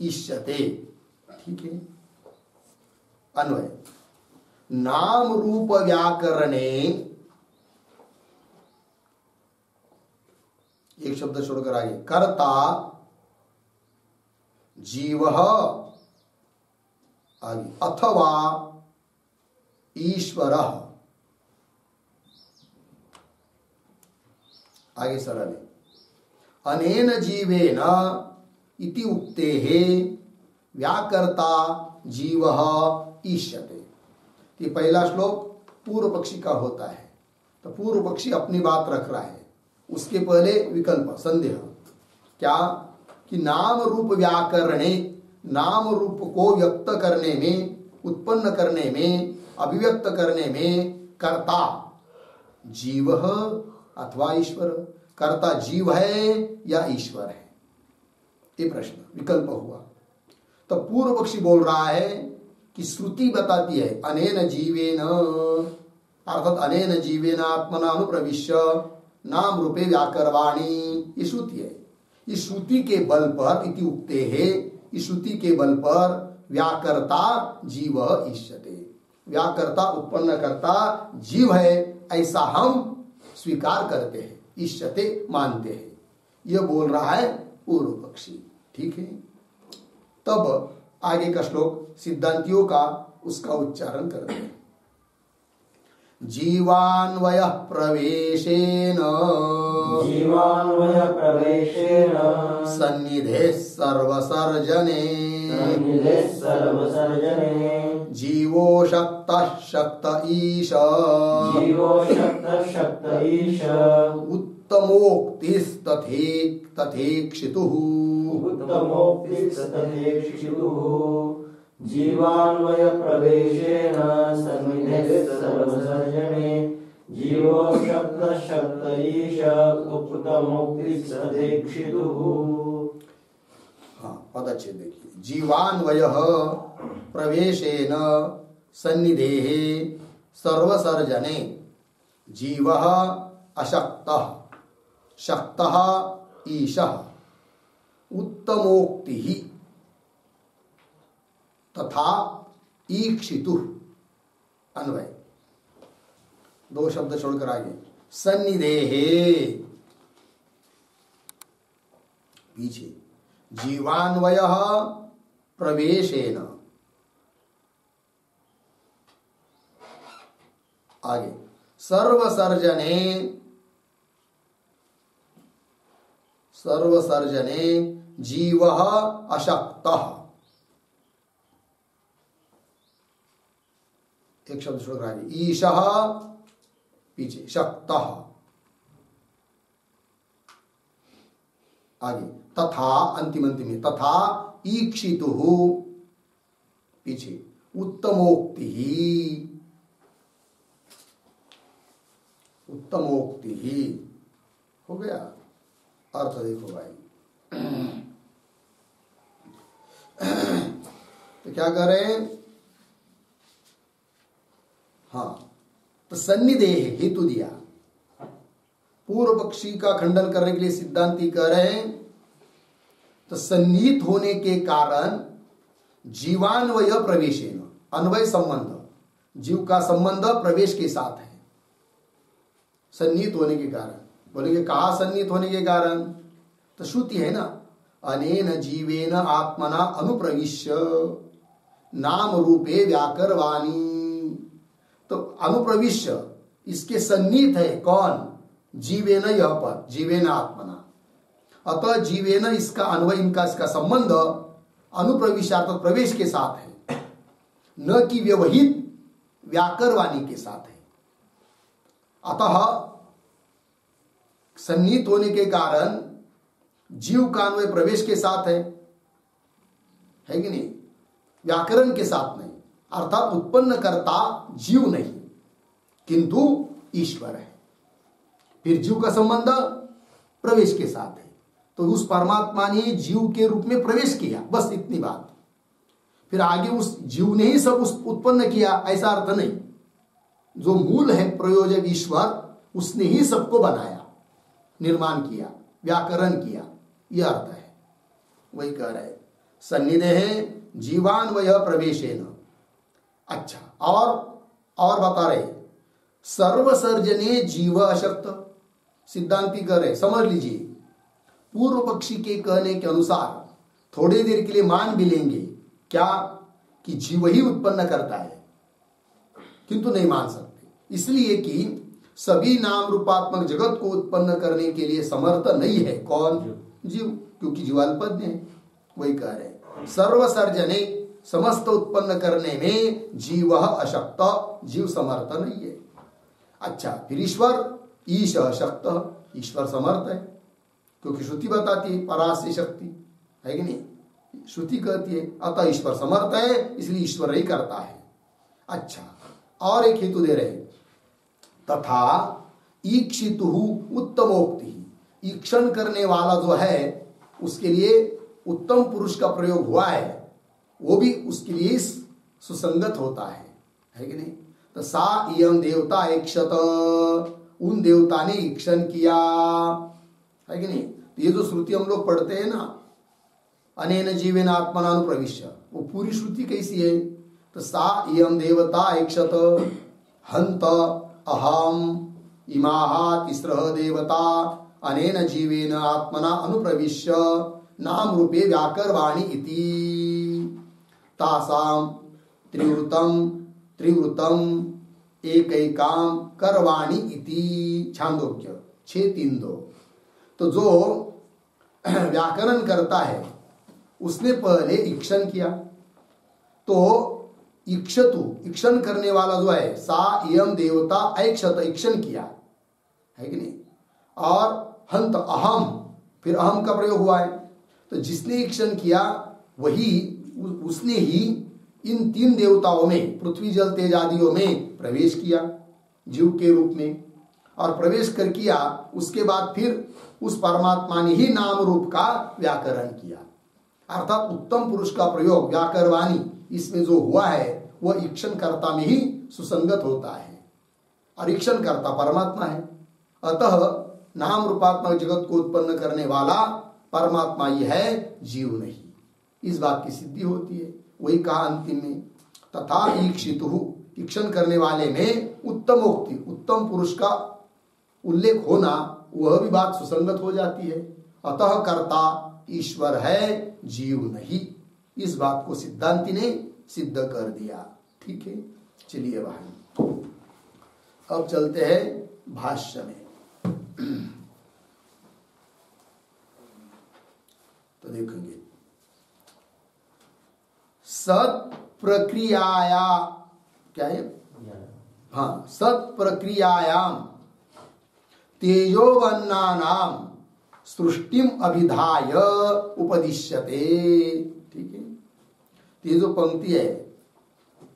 इष्यते। ठीक है। अन्वय नाम रूप व्याकरणे एक शब्द छोड़कर आगे कर्ता जीवः आगे अथवा ईश्वरः आगे सरल अनेन जीवेन इति उक्तेः व्याकर्ता जीवः ईष्यते। ये पहला श्लोक पूर्व पक्षी का होता है, तो पूर्व पक्षी अपनी बात रख रहा है, उसके पहले विकल्प संदेह क्या कि नाम रूप व्याकरणे नाम रूप को व्यक्त करने में, उत्पन्न करने में, अभिव्यक्त करने में कर्ता जीव अथवा ईश्वर, कर्ता जीव है या ईश्वर है, ये प्रश्न विकल्प हुआ। तो पूर्व पक्षी बोल रहा है कि श्रुति बताती है अनेन जीवेन अर्थात अनेन जीवेन आत्मना अनुप्रविश्य नाम रूपे व्याकरवाणी, ये श्रुति है। इस श्रुति के बल पर इति उक्ते है, इस श्रुति के बल पर व्याकर्ता जीव ईष्यते, व्याकर्ता उत्पन्न करता जीव है ऐसा हम स्वीकार करते हैं, ईष्यते मानते हैं, यह बोल रहा है पूर्व पक्षी। ठीक है। तब आगे का श्लोक सिद्धांतियों का उसका उच्चारण करते हैं। जीवान्वय प्रवेशेन सन्निधे सर्वसर्जने जीवो शक्तः शक्त ईश उत्तमोक्तिस्तथेक्षितुः जीवान्वय प्रवेशेन सन्निधे सर्वसर्जने जीवो शक्त ईश उत्तमोक्तिस्तथेक्षितुः। हाँ, पद अच्छे देखिए। जीवान्वयः प्रवेशेन सन्निधेः सर्वसर्जने जीवः अशक्तः शक्तः ईशः उत्तमोक्तिः तथा ईक्षितुः। अन्वय दो शब्द छोड़कर आगे सन्निधेहे पीछे जीवान्वयः प्रवेशेन आगे सर्वसर्जने जीवः अशक्तः, एक शब्द छोड़कर आगे ईशः पीछे शक्तः आगे तथा अंतिम में तथा ईक्षितुः पीछे उत्तमोक्ति हो गया। अर्थ देखो भाई तो क्या कर रहे हैं। हाँ, तो सन्निधेह हेतु दिया, पूर्व पक्षी का खंडन करने के लिए सिद्धांती कह रहे हैं तो सन्निहित होने के कारण जीवान्वय प्रवेशेन, अन्वय संबंध, जीव का संबंध प्रवेश के साथ है सन्निहित होने के कारण। बोलेंगे कहा सन्निहित होने के कारण, तो श्रुति है ना, अनेन जीवेन आत्मना अनुप्रविश्य नाम रूपे व्याकरवाणी। तो अनुप्रविश्य इसके सन्निहित है कौन? जीवेन यह पद, जीवेन आत्मना। अतः जीवेन इसका अन्वय, इसका संबंध अनुप्रविष्टार्थ प्रवेश के साथ है, न कि व्यवहित व्याकरवाणी के साथ है। अतः सन्निहित होने के कारण जीव का अन्वय प्रवेश के साथ है कि नहीं? व्याकरण के साथ नहीं। अर्थात उत्पन्न करता जीव नहीं किंतु ईश्वर है। फिर जीव का संबंध प्रवेश के साथ है, तो उस परमात्मा ने जीव के रूप में प्रवेश किया, बस इतनी बात। फिर आगे उस जीव ने ही सब उत्पन्न किया, ऐसा अर्थ नहीं। जो मूल है प्रयोजक ईश्वर, उसने ही सबको बनाया, निर्माण किया, व्याकरण किया, यह अर्थ है। वही कह रहे सन्निधे जीवान्वय प्रवेशेन। अच्छा, और बता रहे सर्वसर्जने जीव अशक्त। सिद्धांति कह रहे, समझ लीजिए, पूर्व पक्षी के कहने के अनुसार थोड़ी देर के लिए मान भी लेंगे क्या कि जीव ही उत्पन्न करता है, किंतु नहीं मान सकते, इसलिए कि सभी नाम रूपात्मक जगत को उत्पन्न करने के लिए समर्थ नहीं है। कौन? जीव, क्योंकि जीवाल्पज्ञ है। वही कह रहे सर्वसर्जने, समस्त उत्पन्न करने में जीव अशक्त, जीव समर्थ नहीं है। अच्छा, फिर ईश्वर, ईश अशक्त, ईश्वर समर्थ है, क्योंकि श्रुति बताती है परास्य शक्ति है कि नहीं? श्रुति कहती है अतः ईश्वर समर्थ है, इसलिए ईश्वर ही करता है। अच्छा, और एक हेतु दे रहे तथा ईक्षितु उत्तमोक्ति, ईक्षण करने वाला जो है उसके लिए उत्तम पुरुष का प्रयोग हुआ है, वो भी उसके लिए सुसंगत होता है कि नहीं? तो सा इयं देवता इक्षत, उन देवता ने ईक्षण किया, है कि नहीं? तो ये जो श्रुति हम लोग पढ़ते हैं ना, अनेन जीवेन आत्मना अनुप्रविश्य, वो पूरी श्रुति कैसी है? तो सा इयं देवता इक्षत हंत अहम इमाहा तिस्रः देवता अनेन जीवेन आत्मना अनुप्रविश्य नाम रूपे व्याकरवाणी इति तासाम त्रिवृतम एकैकाम करवाणी इति। छांदोग्य 6:3-2। तो जो व्याकरण करता है उसने पहले ईक्षण किया, तो इक्षतु, ईक्षण करने वाला जो है, सा इयं देवता ऐक्षत, ईक्षण किया है कि नहीं? और हंत अहम, फिर अहम का प्रयोग हुआ है, तो जिसने ईक्षण किया वही, उसने ही इन 3 देवताओं में, पृथ्वी जल तेज आदियों में प्रवेश किया जीव के रूप में, और प्रवेश कर किया, उसके बाद फिर उस परमात्मा ने ही नाम रूप का व्याकरण किया। अर्थात उत्तम पुरुष का प्रयोग व्याकरवाणी इसमें जो हुआ है वह ईक्षण कर्ता में ही सुसंगत होता है, और ईक्षण कर्ता परमात्मा है। अतः नाम रूपात्मक जगत को उत्पन्न करने वाला परमात्मा ही है, जीव नहीं। इस बात की सिद्धि होती है। वही कहा अंतिम में, तथा ईक्षितु, ईक्षण करने वाले में उत्तमोक्ति, उत्तम पुरुष का उल्लेख होना, वह भी बात सुसंगत हो जाती है। अतः कर्ता ईश्वर है, जीव नहीं। इस बात को सिद्धांति ने सिद्ध कर दिया। ठीक है, चलिए भाई अब चलते हैं भाष्य में। तो देखेंगे सत प्रक्रियाया, क्या है? हाँ, सत प्रक्रियायाम तेजोवन्नानाम सृष्टिम अभिधाय उपदिश्यते। ठीक है, ये जो पंक्ति है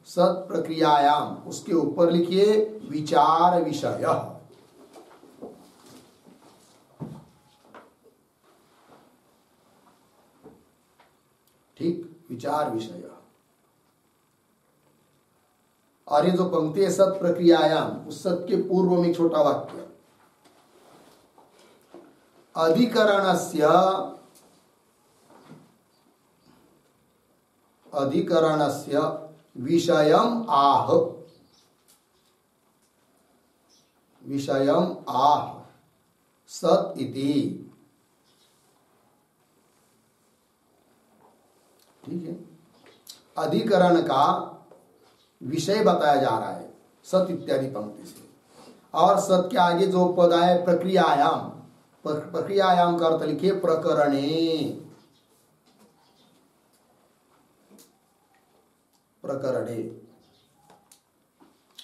सत प्रक्रियायाम, उसके ऊपर लिखिए विचार विषय। ठीक, विचार विषय। और ये जो पंक्ति है सत प्रक्रियायाम, उस सत के पूर्व में छोटा वाक्य, अधिकरणस्य विषयम आह, विषयम आह सत इति। ठीक है, अधिकरण का विषय बताया जा रहा है सत इत्यादि पंक्ति से। और सत के आगे जो पद आए प्रक्रियायाम, प्रक्रियायाम का अर्थ लिखिए प्रकरणे। प्रकरणे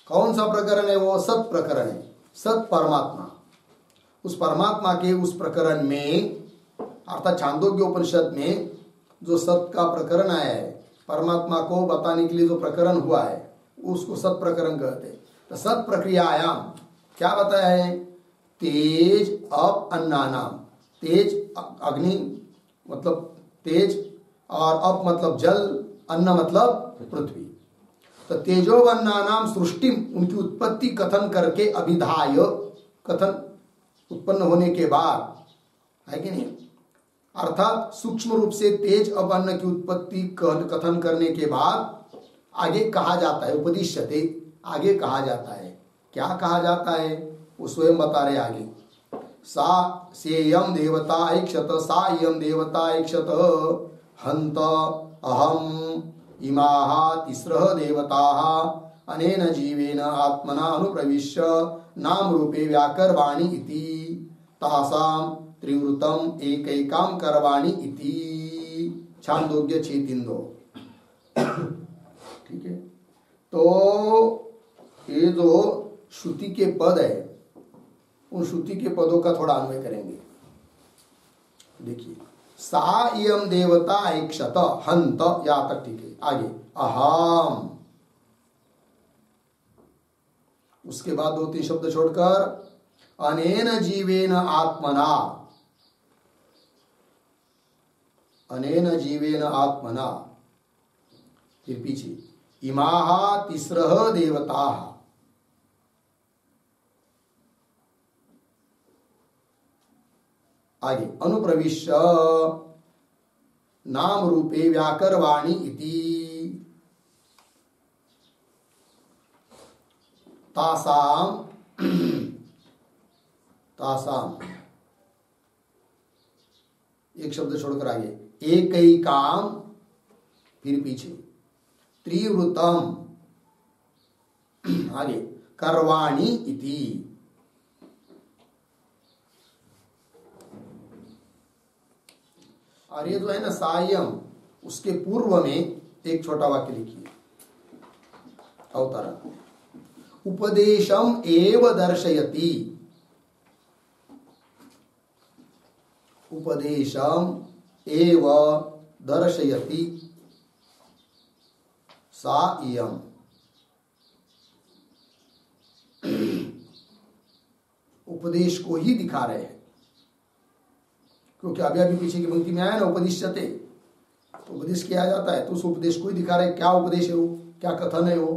कौन सा प्रकरण है? वो सत प्रकरण है, सत परमात्मा। उस परमात्मा के उस प्रकरण में अर्थात छांदोग्य उपनिषद में जो सत का प्रकरण आया है, परमात्मा को बताने के लिए जो प्रकरण हुआ है उसको सत प्रकरण कहते हैं। तो सत प्रक्रियायाम क्या बताया है? तेज अप अन्नानाम, तेज अग्नि मतलब तेज, और अप मतलब जल, अन्न मतलब पृथ्वी। तो तेजोवन्नानाम सृष्टि, उनकी उत्पत्ति कथन करके अभिधाय, कथन उत्पन्न होने के बाद, है कि नहीं, अर्थात सूक्ष्म रूप से तेज अन्न की उत्पत्ति कथन करने के बाद आगे कहा जाता है उपदिश्यते, आगे कहा जाता है। क्या कहा जाता है वो स्वयं बता रहे आगे। सा सेयम देवता ऐक्षत, सा इयम देवता ऐक्षत, हंत अहम इमाः तिस्रः देवताः अनेन जीवेन आत्मना अनुप्रविश्य नाम रूपे व्याकरवाणी इति तासाम त्रिवृतम एकैकाम करवाणी इति। छांदोग्य 6:3-2। ठीक है, तो ये जो श्रुति के पद है उन श्रुति के पदों का थोड़ा अन्वय करेंगे। देखिए, सा इयम देवता ऐक्षत, हंत, यहां तक ठीक है। आगे अहम, उसके बाद 2-3 शब्द छोड़कर अनेन जीवेन आत्मना, अनेन जीवेन आत्मना, फिर पीछे इमाः तिस्रः देवताः, आगे अनुप्रविश्य नाम रूपे व्याकरवाणी इति तासाम, तासाम एक शब्द छोड़कर आगे एकैकाम, फिर पीछे त्रिवृतम, आगे करवाणी इति। और ये जो है ना सायम, उसके पूर्व में एक छोटा वाक्य लिखिए, अवतरण, उपदेशम एव दर्शयति, उपदेशम एव दर्शयति सा इयम। उपदेश को ही दिखा रहे हैं, क्योंकि अभी अभी पीछे की पंक्ति में आया ना उपदिश्यते, तो उपदेश किया जाता है, तो उस उपदेश को ही दिखा रहे हैं। क्या उपदेश है वो, क्या कथन है वो?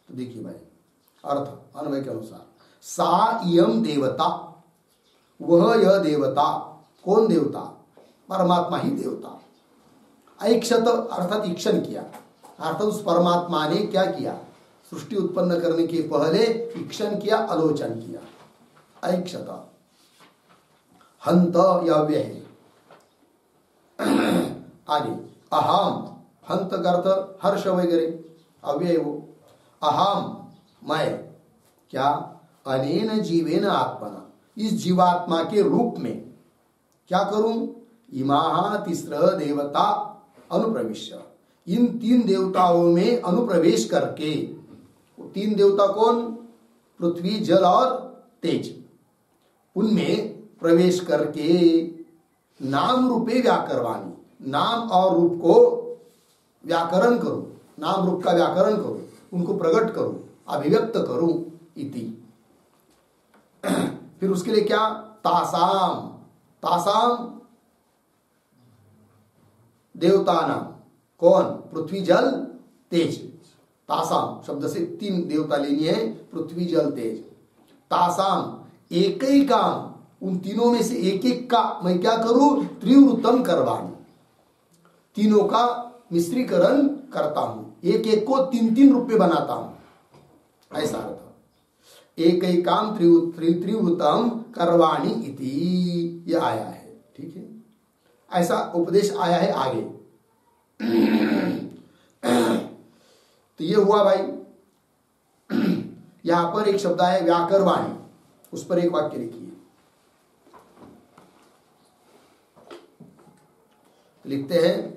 तो देखिए भाई, अर्थ अन्वय के अनुसार, सा इयम देवता, वह यह देवता, कौन देवता? परमात्मा ही देवता। ऐक्षत अर्थात ईक्षण किया, अर्थात उस परमात्मा ने क्या किया? सृष्टि उत्पन्न करने के पहले ईक्षण किया, आलोचन किया। ऐक्षत, हंत यह अव्यय है। आगे अहम, हंत का अर्थ हर्ष वगैरह, अव्यय वो। अहम मैं, क्या? अनेन जीवेन आत्मना, इस जीवात्मा के रूप में क्या करूं? इमाः तिस्रः देवता अनुप्रविश्य, इन 3 देवताओं में अनुप्रवेश करके। 3 देवता कौन? पृथ्वी, जल और तेज। उनमें प्रवेश करके नाम रूपे व्याकरवाणी, नाम और रूप को व्याकरण करूं, नाम रूप का व्याकरण करूं, उनको प्रकट करूं, अभिव्यक्त करूं इति। फिर उसके लिए क्या? तासाम, तासाम देवता नाम, कौन? पृथ्वी, जल, तेज। तासाम शब्द से 3 देवता लेनी है, पृथ्वी, जल, तेज। तासाम एकैकाम, उन तीनों में से एक एक का मैं क्या करूं? त्रिवृतम करवाणी, तीनों का मिश्रीकरण करता हूं, एक एक को 3-3 रूप में बनाता हूं, ऐसा अर्थ। एकैकाम त्रिवृतम करवाणी इति, यह आया है। ठीक है, ऐसा उपदेश आया है आगे। तो ये हुआ भाई। यहां पर एक शब्द है व्याकरवाणी, उस पर एक वाक्य लिखिए। लिखते हैं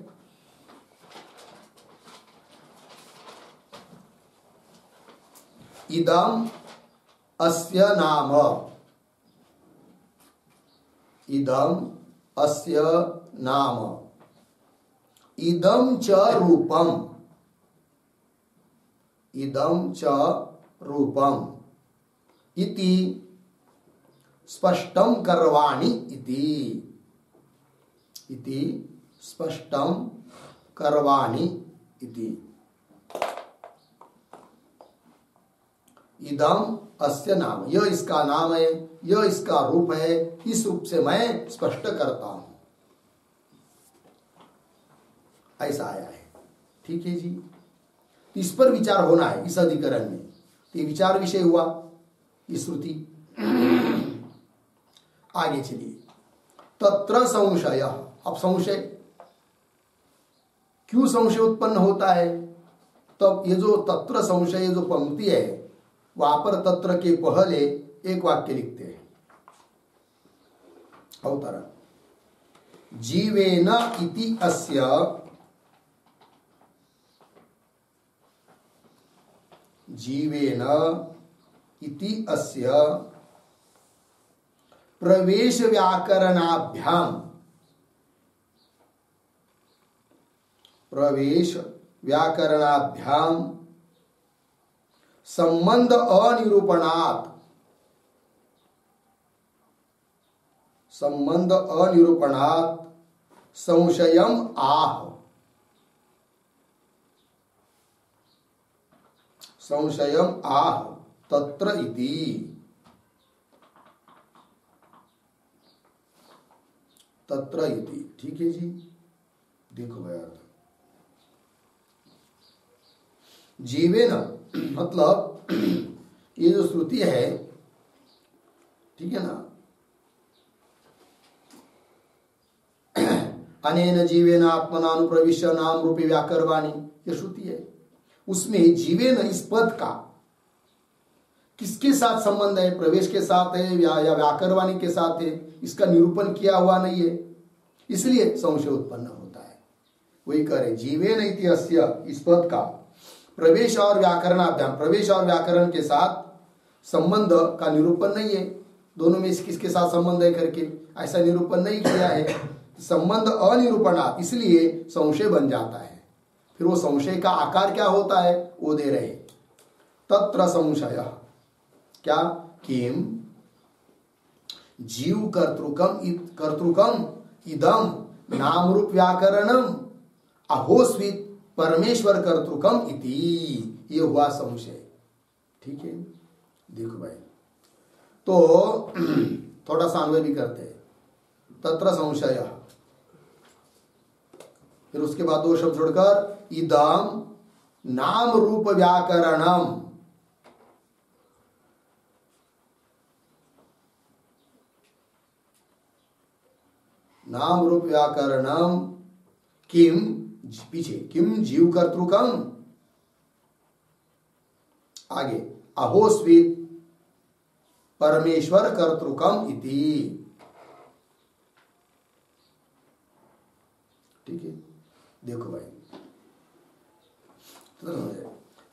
इदम अस्य नाम, इदम अस्य नाम, इदम च रूपम, इदम च रूपम इति स्पष्टम करवाणि इति स्पष्टम करवाणि इति। इदम अस्य नाम, यह इसका नाम है, यह इसका रूप है, इस रूप से मैं स्पष्ट करता हूं, ऐसा आया है। ठीक है जी, इस पर विचार होना है इस अधिकरण में। तो विचार विषय हुआ इस श्रुति। आगे चलिए, तत्र संशय। अब संशय, क्यों संशय उत्पन्न होता है? तब ये जो तत्र संशय जो पंक्ति है, वहां पर तत्र के पहले एक वाक्य लिखते हैं, अवतरण, जीवेन इति अस्य, जीवेन इति अस्य प्रवेश व्याकरणाभ्याम, प्रवेश व्याकरणाभ्याम संबंध अनिरूपणात्, संबंध अनिरूपणात् संशयम आह, संशयम आह तत्र इति। तत्र इति, ठीक है जी। देखो भाई अर्थ, जीवेन मतलब ये जो श्रुति है, ठीक है ना, अनेन जीवेन आत्मना अनुप्रविश्य नाम रूपी व्याकरवाणी, ये श्रुति है। उसमें जीवेन इस पद का किसके साथ संबंध है? प्रवेश के साथ है या व्याकरवाणी के साथ है? इसका निरूपण किया हुआ नहीं है, इसलिए संशय उत्पन्न होता है। वही करे, जीवेन इति अस्य, इस पद का प्रवेश और व्याकरणाभ्याम, प्रवेश और व्याकरण के साथ संबंध का निरूपण नहीं है। दोनों में किसके साथ संबंध है करके ऐसा निरूपण नहीं किया है। संबंध अनिरूपणात्, इसलिए संशय बन जाता है। फिर वो संशय का आकार क्या होता है वो दे रहे, तत्र संशय क्या, किम जीव कर्तृकम इदम नाम रूप व्याकरणम अहोस्वित परमेश्वर कर्तृकम इति, ये हुआ संशय। ठीक है, देखो भाई, तो थोड़ा सा अन्वय भी करते हैं। तत्र संशय, फिर उसके बाद दो शब्द जोड़कर इदम नाम रूप व्याकरणम, नाम रूप व्याकरणम किम, पीछे किम जीव कर्तृकम, आगे अहोस्वित परमेश्वर कर्तृकम इति। ठीक है, देखो भाई,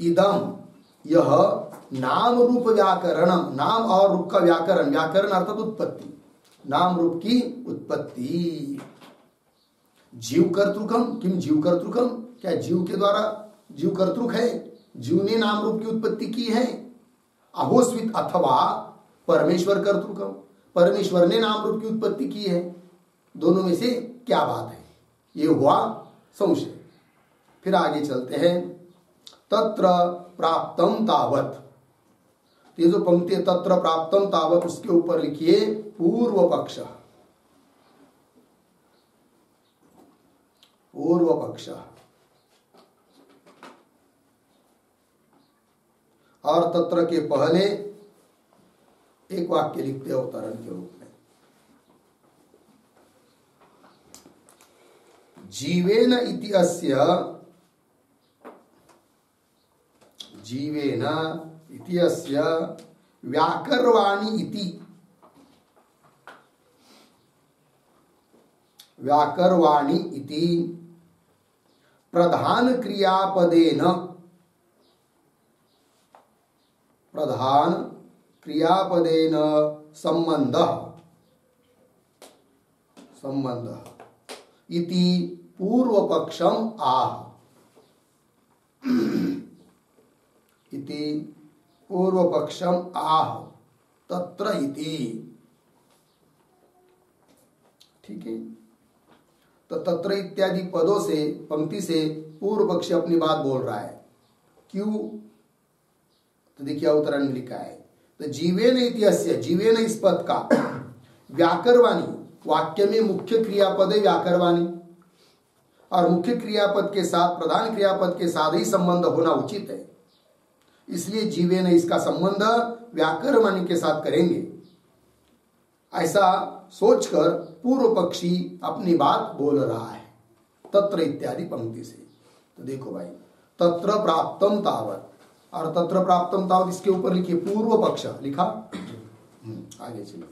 इदम, यह नाम रूप व्याकरणम, नाम और रूप का व्याकरण, व्याकरण अर्थात उत्पत्ति, नाम रूप की उत्पत्ति। जीव कर्तृकम, किम जीव कर्तृकम, क्या जीव के द्वारा, जीव कर्तृक है, जीव ने नाम रूप की उत्पत्ति की है। अहोस्वित अथवा परमेश्वर कर्तृकम, परमेश्वर ने नाम रूप की उत्पत्ति की है। दोनों में से क्या बात है, ये हुआ संशय। फिर आगे चलते हैं, तत्र प्राप्तम तावत, ये जो पंक्ति है तत्र प्राप्तम तावत, उसके ऊपर लिखिए पूर्व पक्ष, पूर्व पक्ष, और तत्र के पहले एक वाक्य लिखते हैं अवतरण के रूप में, जीवेन इति अस्य, जीवेन इति अस्य व्याकरवाणी इति व्याकरवाणी इति प्रधान क्रियापदेन संबंध इति पूर्वपक्षम आह इति पूर्वपक्षम आह तत्र इति। ठीक है, तो तत्र इत्यादि पदों से पंक्ति से पूर्व पक्षी अपनी बात बोल रहा है। क्यों? तो देखिए उत्तरण में लिखा है, तो जीवेन इत्यस्य, जीवेन इस पद का, व्याकरवाणी वाक्य में मुख्य क्रियापद है व्याकरवाणी, और मुख्य क्रियापद के साथ प्रधान क्रियापद के साथ ही संबंध होना उचित है, इसलिए जीवेन इसका संबंध व्याकरवाणी के साथ करेंगे। ऐसा सोचकर पूर्व पक्षी अपनी बात बोल रहा है तत्र इत्यादि पंक्ति से। तो देखो भाई, तत्र प्राप्तम तावत, और तत्र प्राप्तम तावत इसके ऊपर लिखिए पूर्व पक्ष लिखा। आगे चलिए,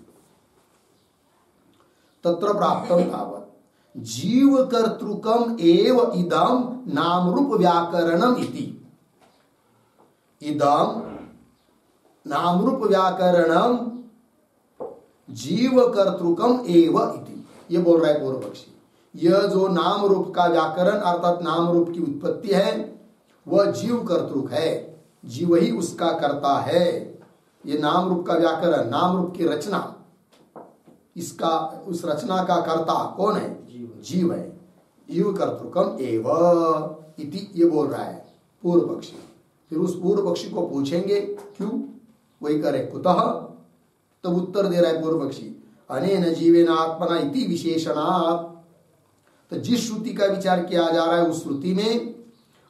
तत्र प्राप्तम तावत जीव कर्तृकम एव इदम नाम रूप व्याकरणम इति। इदम नाम रूप व्याकरणम जीव कर्तृकम एव इति, ये बोल रहा है पूर्व पक्षी। यह जो नाम रूप का व्याकरण अर्थात नाम रूप की उत्पत्ति है वह जीव कर्तृक है, जीव ही उसका कर्ता है। ये नाम रूप का व्याकरण, नाम रूप की रचना, इसका उस रचना का कर्ता कौन है? जीव है। जीव कर्तृकम एव इति, ये बोल रहा है पूर्व पक्षी। फिर उस पूर्व पक्षी को पूछेंगे क्यों, वही करे कुतः, तब उत्तर दे रहा है पूर्व पक्षी, अनेन जीवेन आत्मना इति विशेषणात्। तो जिस श्रुति का विचार किया जा रहा है उस श्रुति में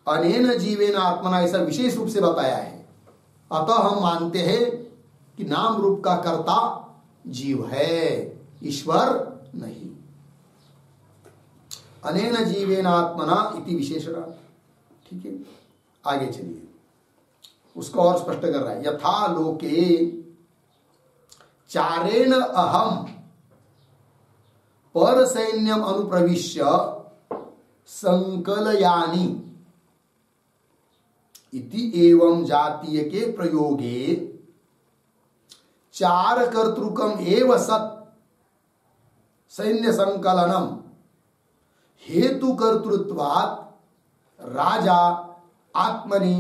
अनेन जीवेन आत्मना ऐसा विशेष रूप से बताया है, अतः हम मानते हैं कि नाम रूप का कर्ता जीव है, ईश्वर नहीं। अनेन जीवेन आत्मना इति विशेषणात्। ठीक है, आगे चलिए, उसको और स्पष्ट कर रहा है। यथा लोके चारेण अहम पर सैन्यम अनुप्रविश्य संकलयानि इति एवं जातीय के प्रयोगे चार कर्तृकम एव सत् सैन्य संकलनम हेतु कर्तृत्वात् राजा आत्मनि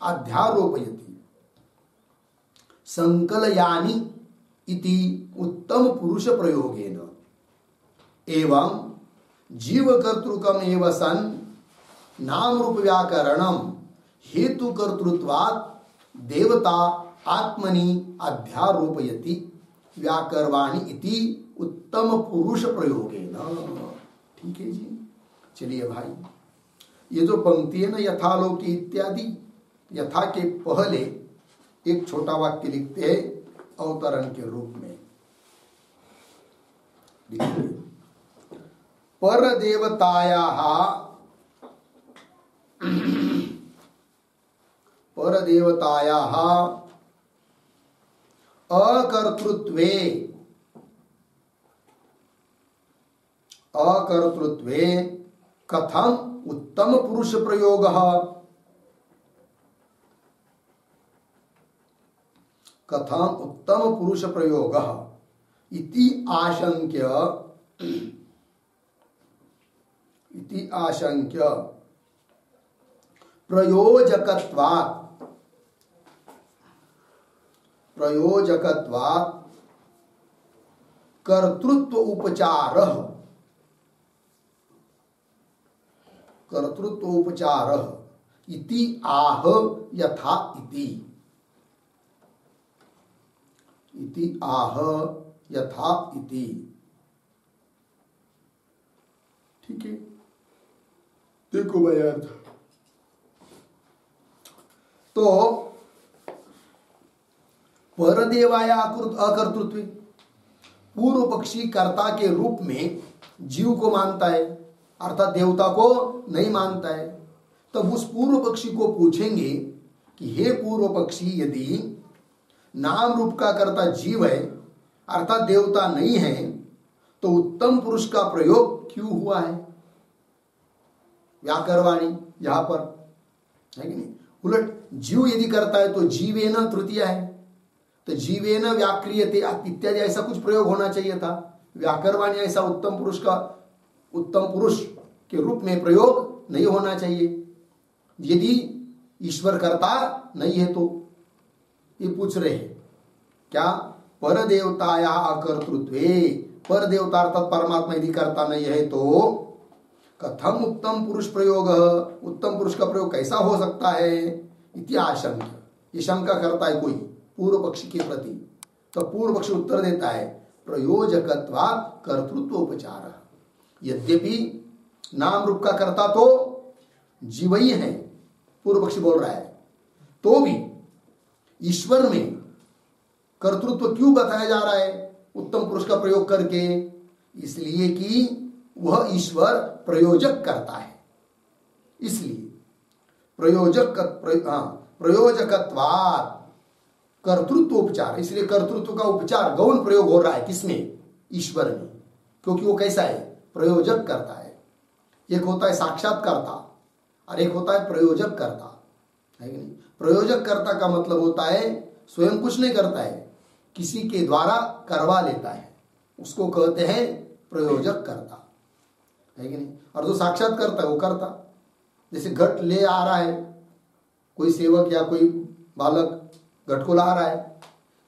अध्यारोपयति संकलयानि इति उत्तम पुरुष प्रयोगेन एवं जीव कर्तृकम एव सन नाम रूप व्याकरणम हेतु कर्तृत्वात् देवता आत्मनि अध्यारोपयति व्याकरवाणी इति उत्तम पुरुष प्रयोगेन। ठीक है जी, चलिए भाई, ये जो पंक्ति है ना यथालोक इत्यादि, यथा के पहले एक छोटा वाक्य लिखते हैं अवतरण के रूप में। पर देवतायाः अकर्तृत्वे कथम उत्तम पुरुष प्रयोगः, कथम उत्तम पुरुष प्रयोगः इति आशंक्य प्रयोजकत्वात् कर्तृत्व उपचारः इति आह यथा इति आह यथा इति। ठीक है, देखो भाई अर्थ। तो परदेवाया अकर्तृत्व, पूर्व पक्षी कर्ता के रूप में जीव को मानता है अर्थात देवता को नहीं मानता है। तब उस पूर्व पक्षी को पूछेंगे कि हे पूर्व पक्षी, यदि नाम रूप का कर्ता जीव है अर्थात देवता नहीं है, तो उत्तम पुरुष का प्रयोग क्यों हुआ है व्याकरवाणी यहां पर, है कि नहीं? उलट जीव यदि करता है तो जीवेन तृतीया है, तो जीवेन व्याक्रियते इत्यादि ऐसा कुछ प्रयोग होना चाहिए था। व्याकरवाणी ऐसा उत्तम पुरुष के रूप में प्रयोग नहीं होना चाहिए यदि ईश्वर करता नहीं है। तो ये पूछ रहे हैं क्या, पर देवताया अकर्तृत्वे, पर देवता अर्थात परमात्मा यदि करता नहीं है तो कथम उत्तम पुरुष प्रयोग, उत्तम पुरुष का प्रयोग कैसा हो सकता है इति आशंका, ये शंका करता है कोई पूर्व पक्षी के प्रति। तो पूर्व पक्षी उत्तर देता है प्रयोजकत्वात् कर्तृत्वोपचार, यद्यपि नाम रूप का कर्ता तो जीव ही है, पूर्व पक्षी बोल रहा है, तो भी ईश्वर में कर्तृत्व क्यों बताया जा रहा है उत्तम पुरुष का प्रयोग करके, इसलिए कि वह ईश्वर प्रयोजक करता है, इसलिए प्रयोजकत्वात् कर्तृत्वोपचार, इसलिए कर्तृत्व का उपचार गौण प्रयोग हो रहा है किसमें, ईश्वर में, क्योंकि वो कैसा है प्रयोजक करता है। एक होता है साक्षात्कर्ता और एक होता है प्रयोजक करता, है कि नहीं? प्रयोजक कर्ता का मतलब होता है स्वयं कुछ नहीं करता है, किसी के द्वारा करवा लेता है, उसको कहते हैं प्रयोजक करता, है कि नहीं? और जो साक्षात करता है वो करता, जैसे घट ले आ रहा है कोई सेवक या कोई बालक घट को ला रहा है,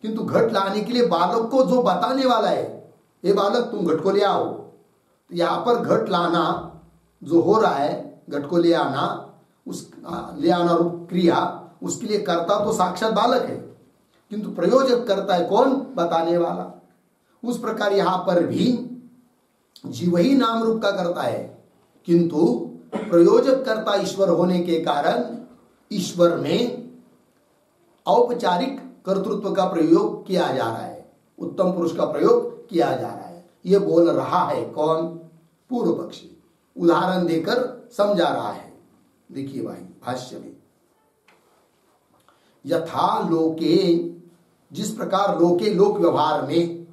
किंतु घट लाने के लिए बालक को जो बताने वाला है, ये बालक तुम घट को ले आओ, तो यहाँ पर घट लाना जो हो रहा है, घट को ले आना, उस ले आना रूप क्रिया, उसके लिए कर्ता तो साक्षात बालक है, किंतु प्रयोजक करता है कौन, बताने वाला। उस प्रकार यहां पर भी जीव ही नाम रूप का करता है, किंतु प्रयोजक करता ईश्वर होने के कारण ईश्वर में औपचारिक कर्तृत्व का प्रयोग किया जा रहा है, उत्तम पुरुष का प्रयोग किया जा रहा है। यह बोल रहा है कौन, पूर्व पक्षी, उदाहरण देकर समझा रहा है। देखिए भाई भाष्य में, यथा लोके, जिस प्रकार लोके लोक व्यवहार में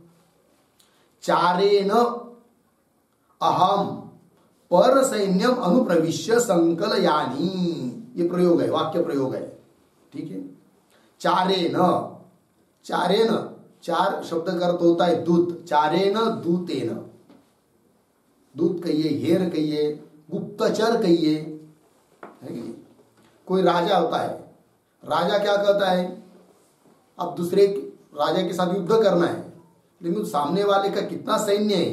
चारेण अहम पर सैन्यम अनुप्रविश्य संकलयानी, ये प्रयोग है, वाक्य प्रयोग है, ठीक है। चारेण, चारेण, चार शब्द का अर्थ होता है दूत, चारेण दूतेन, दूत कहिए, हेर कहिए, गुप्तचर कहिए, है कि नहीं? कोई राजा होता है, राजा क्या कहता है, अब दूसरे राजा के साथ युद्ध करना है, लेकिन सामने वाले का कितना सैन्य है,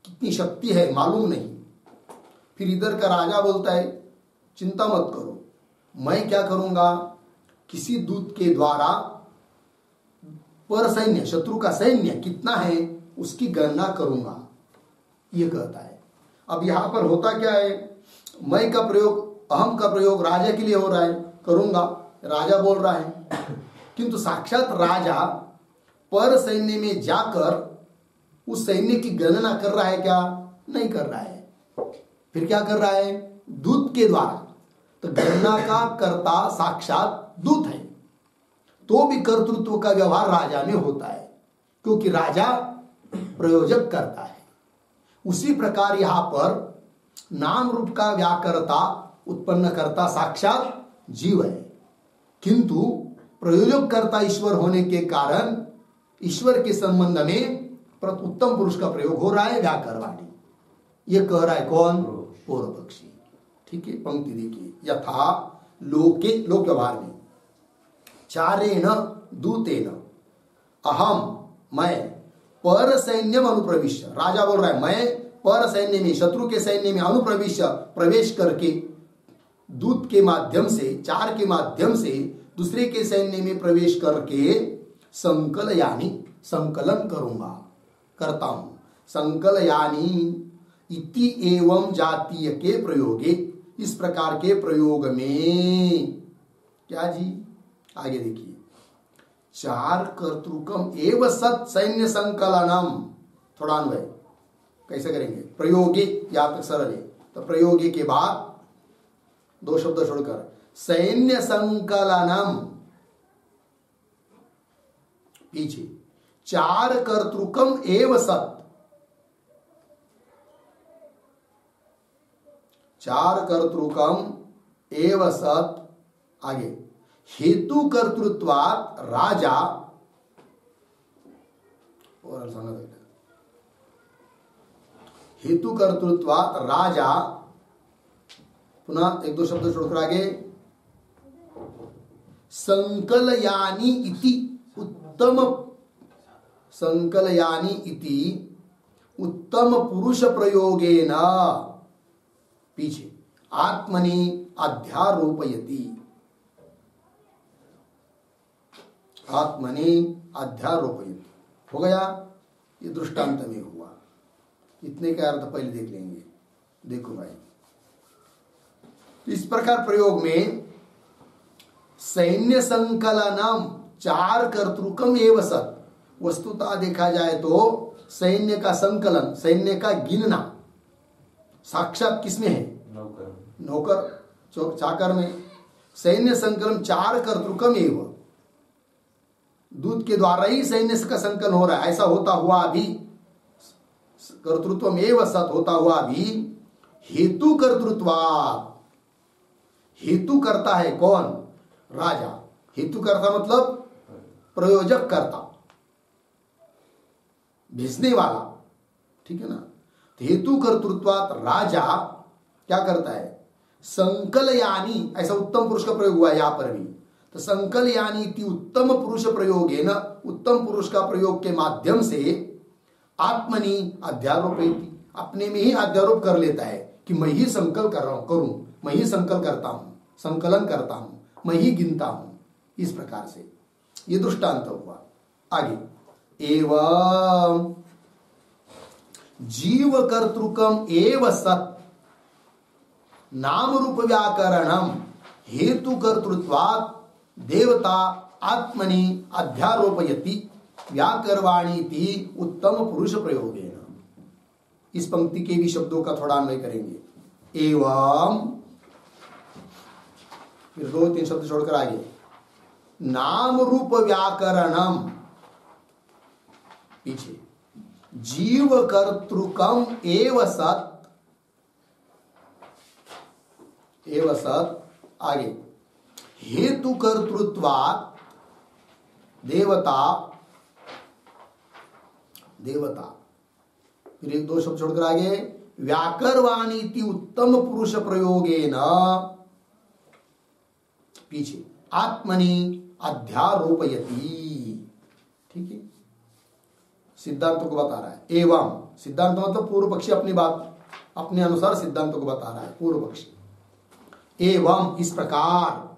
कितनी शक्ति है मालूम नहीं। फिर इधर का राजा बोलता है चिंता मत करो, मैं क्या करूंगा, किसी दूत के द्वारा पर सैन्य, शत्रु का सैन्य कितना है उसकी गणना करूंगा, ये कहता है। अब यहां पर होता क्या है, मैं का प्रयोग, अहम का प्रयोग राजा के लिए हो रहा है, करूंगा, राजा बोल रहा है, किंतु साक्षात राजा पर सैन्य में जाकर उस सैन्य की गणना कर रहा है क्या, नहीं कर रहा है। फिर क्या कर रहा है, दूत के द्वारा, तो गणना का कर्ता साक्षात दूत है, तो भी कर्तृत्व का व्यवहार राजा में होता है, क्योंकि राजा प्रयोजक करता है। उसी प्रकार यहां पर नाम रूप का व्याकर्ता, उत्पन्न करता साक्षात जीव है, किंतु प्रयोजक करता ईश्वर होने के कारण ईश्वर के संबंध में उत्तम पुरुष का प्रयोग हो रहा है, व्याकरवाणी। यह कह रहा है कौन, पूर्व पक्षी, ठीक है। पंक्ति देखिए, यथा लोके, लोक व्यवहार में, चारेण दूतेन अहम, मैं, पर सैन्यम अनुप्रविश्य, राजा बोल रहा है मैं पर सैन्य में, शत्रु के सैन्य में अनुप्रविश्य, प्रवेश करके दूत के माध्यम से, चार के माध्यम से दूसरे के सैन्य में प्रवेश करके संकलयानी, संकलन करूंगा, करता हूं, संकलयानी इति एवं जातीय के प्रयोगे, इस प्रकार के प्रयोग में क्या जी, आगे देखिए, चार कर्तृकम एव सत सैन्य संकलनम, थोड़ा अन्वय कैसे करेंगे, प्रयोगे, या तक सरल है, तो प्रयोगे के बाद दो शब्द छोड़कर सैन्य संकलनम, पीछे चार कर्तृकम एव सत, चार कर्तृकम एव सत, आगे हेतु कर्तृत्वात् राजा, और सांगा हेतु कर्तृत्वात् राजा, पुनः एक दो शब्द छोड़कर आगे संकलयानी इति उत्तम, संकलयानी इति उत्तम पुरुष प्रयोगेन, पीछे आत्मनि अध्यारोपयति, आत्मनि अध्यारोपयति। हो गया, ये दृष्टांत में हुआ। इतने का अर्थ पहले देख लेंगे। देखो भाई, इस प्रकार प्रयोग में सैन्य संकलनम चार कर्तृकम एव सत, वस्तुतः देखा जाए तो सैन्य का संकलन, सैन्य का गिनना साक्षात किसमें है? नौकर, नौकर चाकर में। सैन्य संकलन चार कर्तृकम एव, दूत के द्वारा ही सैन्य का संकलन हो रहा है। ऐसा होता हुआ भी कर्तृत्व एव सत होता हुआ भी हेतु कर्तृत्वा, हेतु करता है कौन? राजा। हेतु करता मतलब प्रयोजक करता, भेजने वाला, ठीक है ना। तो हेतु कर्तृत्वात् राजा क्या करता है? संकलयानी, ऐसा उत्तम पुरुष का प्रयोग हुआ है यहां पर भी। तो संकलयानी इति उत्तम पुरुष प्रयोगेन, उत्तम पुरुष का प्रयोग के माध्यम से आत्मनि अध्यारोपयति, अपने में ही अध्यारोप कर लेता है कि मैं ही संकल्प कर रहा हूं, करूं, मैं ही संकल्प करता हूं, संकलन करता हूं, मैं ही गिनता हूं। इस प्रकार से ये दृष्टांत हुआ। आगे एवं जीव कर्तृकम एव सत नाम रूप व्याकरणम हेतु कर्तृत्वात् देवता आत्मनि अध्यारोपयति व्याकरवाणी उत्तम पुरुष प्रयोगेन। इस पंक्ति के भी शब्दों का थोड़ा अन्वय करेंगे। एवं, फिर दो तीन शब्द छोड़कर आगे नाम रूप व्याकरणम, पीछे जीव कर्तृकम एव सत, एव सत, आगे हेतु कर्तृत्वात् देवता, देवता, फिर एक दो शब्द छोड़कर आगे व्याकरवाणी उत्तम पुरुष प्रयोगेन, पीछे आत्मनि अध्यारोपयति। ठीक है, सिद्धांतों को बता रहा है। एवं सिद्धांत मतलब पूर्व पक्षी अपनी बात अपने अनुसार सिद्धांतों को बता रहा है पूर्व पक्षी। एवं इस प्रकार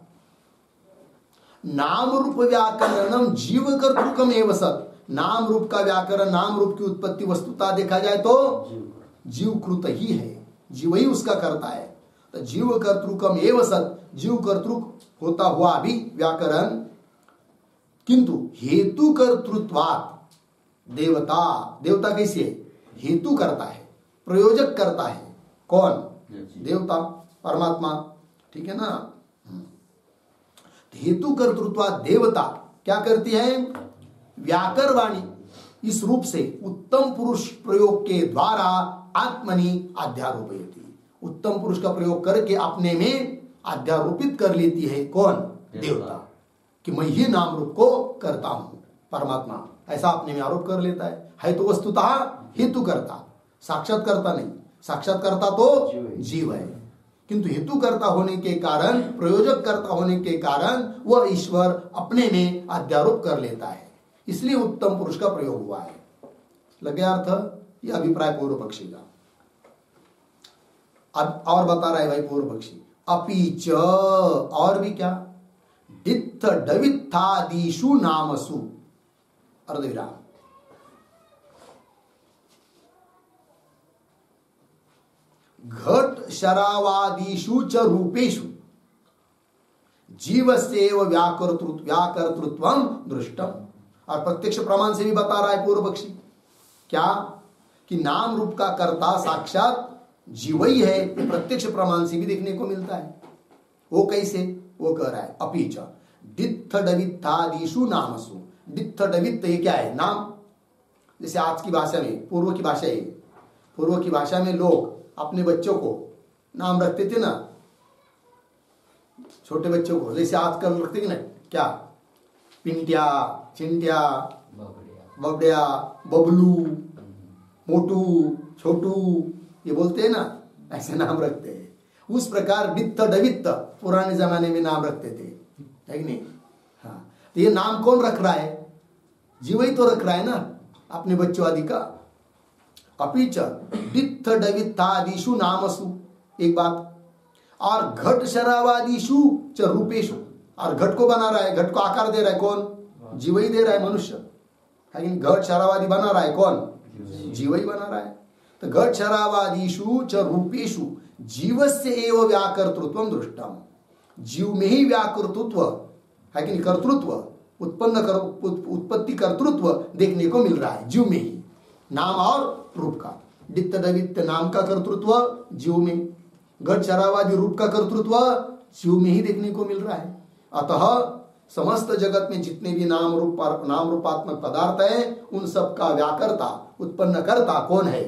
नाम रूप व्याकरणम जीव कर्तृकम एव सत, नाम रूप का व्याकरण, नाम रूप की उत्पत्ति वस्तुता देखा जाए तो जीवकृत ही है, जीव ही उसका करता है। तो जीव कर्तृकम एव सत, जीव कर्तृक होता हुआ भी व्याकरण, किंतु हेतु कर्तृत्वात् देवता, देवता कैसे है? हेतु करता है, प्रयोजक करता है। कौन? देवता, परमात्मा, ठीक है ना। हेतु कर्तृत्वात् देवता क्या करती है? व्याकरवाणी, इस रूप से उत्तम पुरुष प्रयोग के द्वारा आत्मनि अध्यारोपयति, उत्तम पुरुष का प्रयोग करके अपने में अध्यारोपित कर लेती है। कौन? देवता, कि मैं ही नाम रूप को करता हूं, परमात्मा ऐसा अपने में आरोप कर लेता है तो वस्तुतः हेतु करता, साक्षात करता नहीं। साक्षात करता तो जीव है, किंतु हेतु करता होने के कारण, प्रयोजक करता होने के कारण वह ईश्वर अपने में अध्यारोप कर लेता है, इसलिए उत्तम पुरुष का प्रयोग हुआ है। लग गया अर्थ? यह अभिप्राय पूर्व पक्षी का। अब और बता रहा है भाई पूर्व पक्षी, अपीच, और भी क्या? डित्थ डवित्थादिषु नामसु, अर्धविराम, घट शरावादिषु च रूपेषु जीवस्यैव व्याकर्तृत्वं दृष्टम। और प्रत्यक्ष प्रमाण से भी बता रहा है पूर्व पक्षी क्या? कि नाम रूप का कर्ता साक्षात जीव ही है। ये प्रत्यक्ष प्रमाण से भी देखने को मिलता है। वो कैसे? वो कह रहा है अपीच डित्थ डवित्थादिषु नामसु। डित्थ डवित्त ये क्या है? नाम। जैसे आज की भाषा में, पूर्व की भाषा है, पूर्व की भाषा में लोग अपने बच्चों को नाम रखते थे ना, छोटे बच्चों को, जैसे आजकल रखते थे ना क्या, पिंटिया, चिंटिया, बबड़िया, बबलू, मोटू, छोटू, ये बोलते हैं ना, ऐसे नाम रखते हैं। उस प्रकार डित्थ डवित्त पुराने जमाने में नाम रखते थे, है कि नहीं? हाँ, तो ये नाम कौन रख रहा है? जीव ही तो रख रहा है ना अपने बच्चों आदि का। अपिच डित्थ डवित्थादिषु नामसु, एक बात। और घट शरावादिषु च रूपेषु, और घट को बना रहा है, घट को आकार दे रहा है कौन? जीव ही दे रहा है, मनुष्य है कि नहीं? घट शरावादि बना रहा है कौन? जीव ही बना रहा है। तो घट शरावादिषु च रूपेषु जीवस्य एव व्याकर्तृत्वं दृष्टम, जीव में ही व्याकृतत्व है कि नहीं, कर्तृत्व, उत्पत्ति कर्तृत्व देखने को मिल रहा है जीव में ही, नाम और रूप का। डित्थ डवित्त नाम का कर्तृत्व जीव में, घट शरावादि रूप का कर्तृत्व जीव में ही देखने को मिल रहा है। अतः समस्त जगत में जितने भी नाम रूपात्मक पदार्थ है, उन सब का व्याकर्ता, उत्पन्न करता कौन है?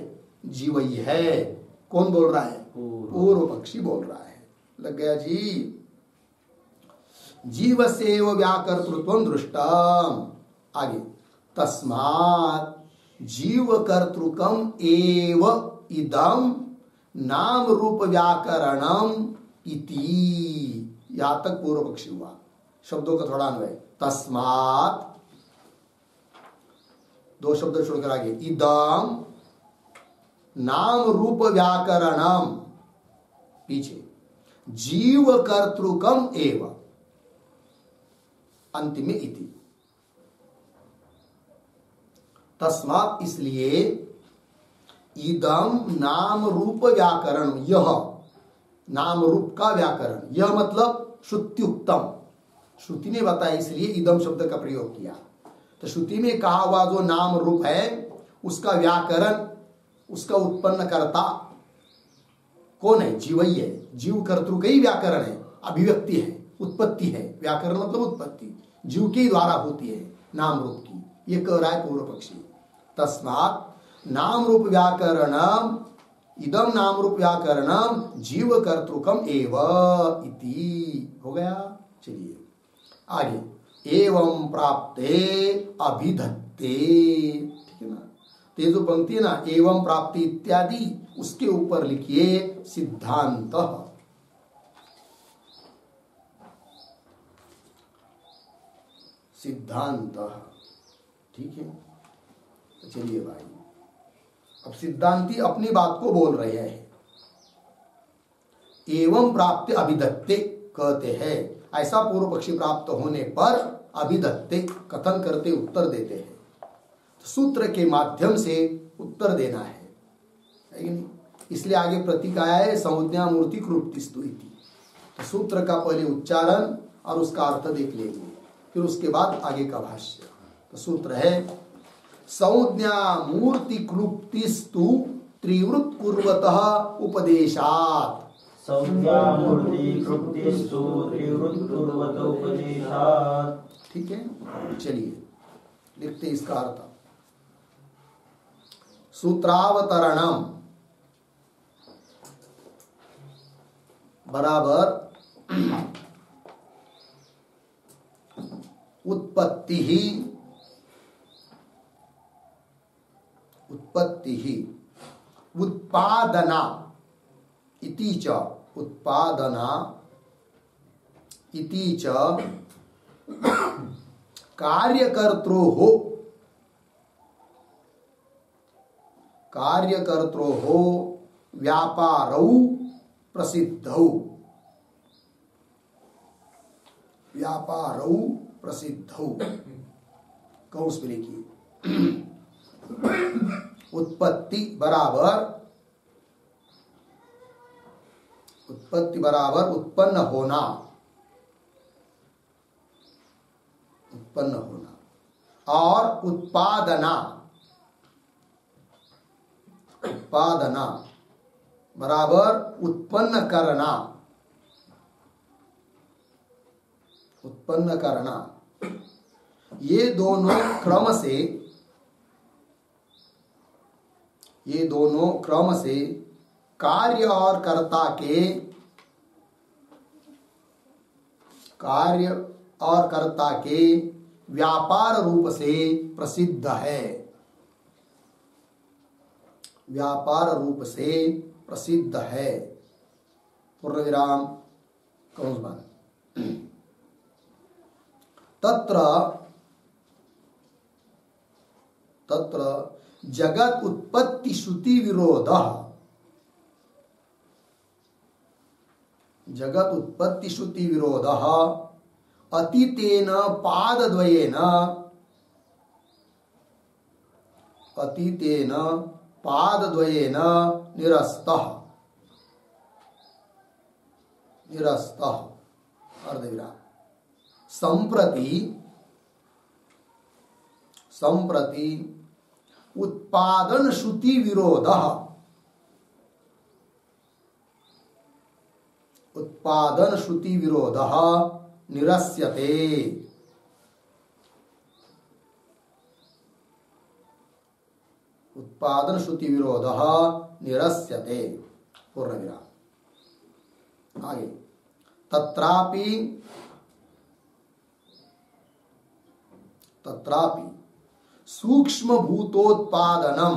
जीव ही है। कौन बोल रहा है? पूर्व पक्षी बोल रहा है। लग गया जी? जीवस्यैव व्याकर्तृत्वं दृष्टम। आगे, तस्मात् जीव कर्तृकम एव इदम नाम रूप व्याकरणम इति। यहां तक पूर्व पक्षी हुआ। शब्दों का थोड़ा अन्वय। तस्मात्, दो शब्द छोड़कर आगे, इदम नाम रूप व्याकरणम, पीछे जीव कर्तृकम एव, अंतिम में इति। तस्मात्, इसलिए, इदम नाम रूप व्याकरण, यह नाम रूप का व्याकरण, यह मतलब श्रुत्युक्तम, श्रुति ने बताया, इसलिए इदम शब्द का प्रयोग किया। तो श्रुति में कहा हुआ जो नाम रूप है, उसका व्याकरण, उसका उत्पन्न करता कौन है? जीव ही है। जीव कर्तृ का ही व्याकरण है, अभिव्यक्ति है, उत्पत्ति है। व्याकरण मतलब उत्पत्ति जीव के द्वारा होती है नाम रूप की, ये कह रहा है पूर्व पक्षी। तस्मात् नाम रूप व्याकरणम, इदम नाम रूप व्याकरणम जीव कर्तृकम एव इति। हो गया? चलिए आगे, एवं प्राप्ते अभिधत्ते, ठीक है ना? ते जो पंक्ति है ना, एवं प्राप्ति इत्यादि, उसके ऊपर लिखिए सिद्धांत। सिद्धांत, ठीक है? तो चलिए भाई, अब सिद्धांती अपनी बात को बोल रहे हैं। एवं प्राप्ति अभिधत्ते कहते हैं, ऐसा पूर्व पक्षी प्राप्त होने पर अभिधत्ते कथन करते, उत्तर देते हैं। तो सूत्र के माध्यम से उत्तर देना है कि नहीं? इसलिए आगे प्रतीक आया है संज्ञा मूर्ति कृप्ति स्तुति। तो सूत्र का पहले उच्चारण और उसका अर्थ देख लेंगे, फिर उसके बाद आगे का भाष्य। तो सूत्र है, संज्ञा मूर्ति क्लुप्तिस्तु त्रिवृत कुर्वतः उपदेशात्। संज्ञा मूर्ति क्लुप्तिस्तु त्रिवृत कुर्वतः उपदेशात्। ठीक है, चलिए लिखते इसका अर्थ। सूत्रावतरणम बराबर उत्पत्ति ही उत्पादना इति च, उत्पादना इति च कार्यकर्त्रोः व्यापारौ प्रसिद्धौ, व्यापारौ प्रसिद्धौ, कौंस में लिखिए। उत्पत्ति बराबर उत्पन्न होना, उत्पन्न होना, और उत्पादना बराबर उत्पन्न करना, उत्पन्न करना, ये दोनों क्रम से कार्य और कर्ता के व्यापार रूप से प्रसिद्ध है। व्यापार रूप से प्रसिद्ध है। पूर्ण विराम कंस बंद। तत्र जगत उत्पत्ति श्रुति विरोध, जगत उत्पत्ति श्रुति विरोध अतीतेन पादद्वयेन निरस्तः अर्धविराम। संप्रति उत्पादन श्रुति विरोधः निरस्यते। उत्पादन श्रुति विरोधः निरस्यते। पूर्ण विराम। आगे तत्रापि सूक्ष्म भूतोत्पादनम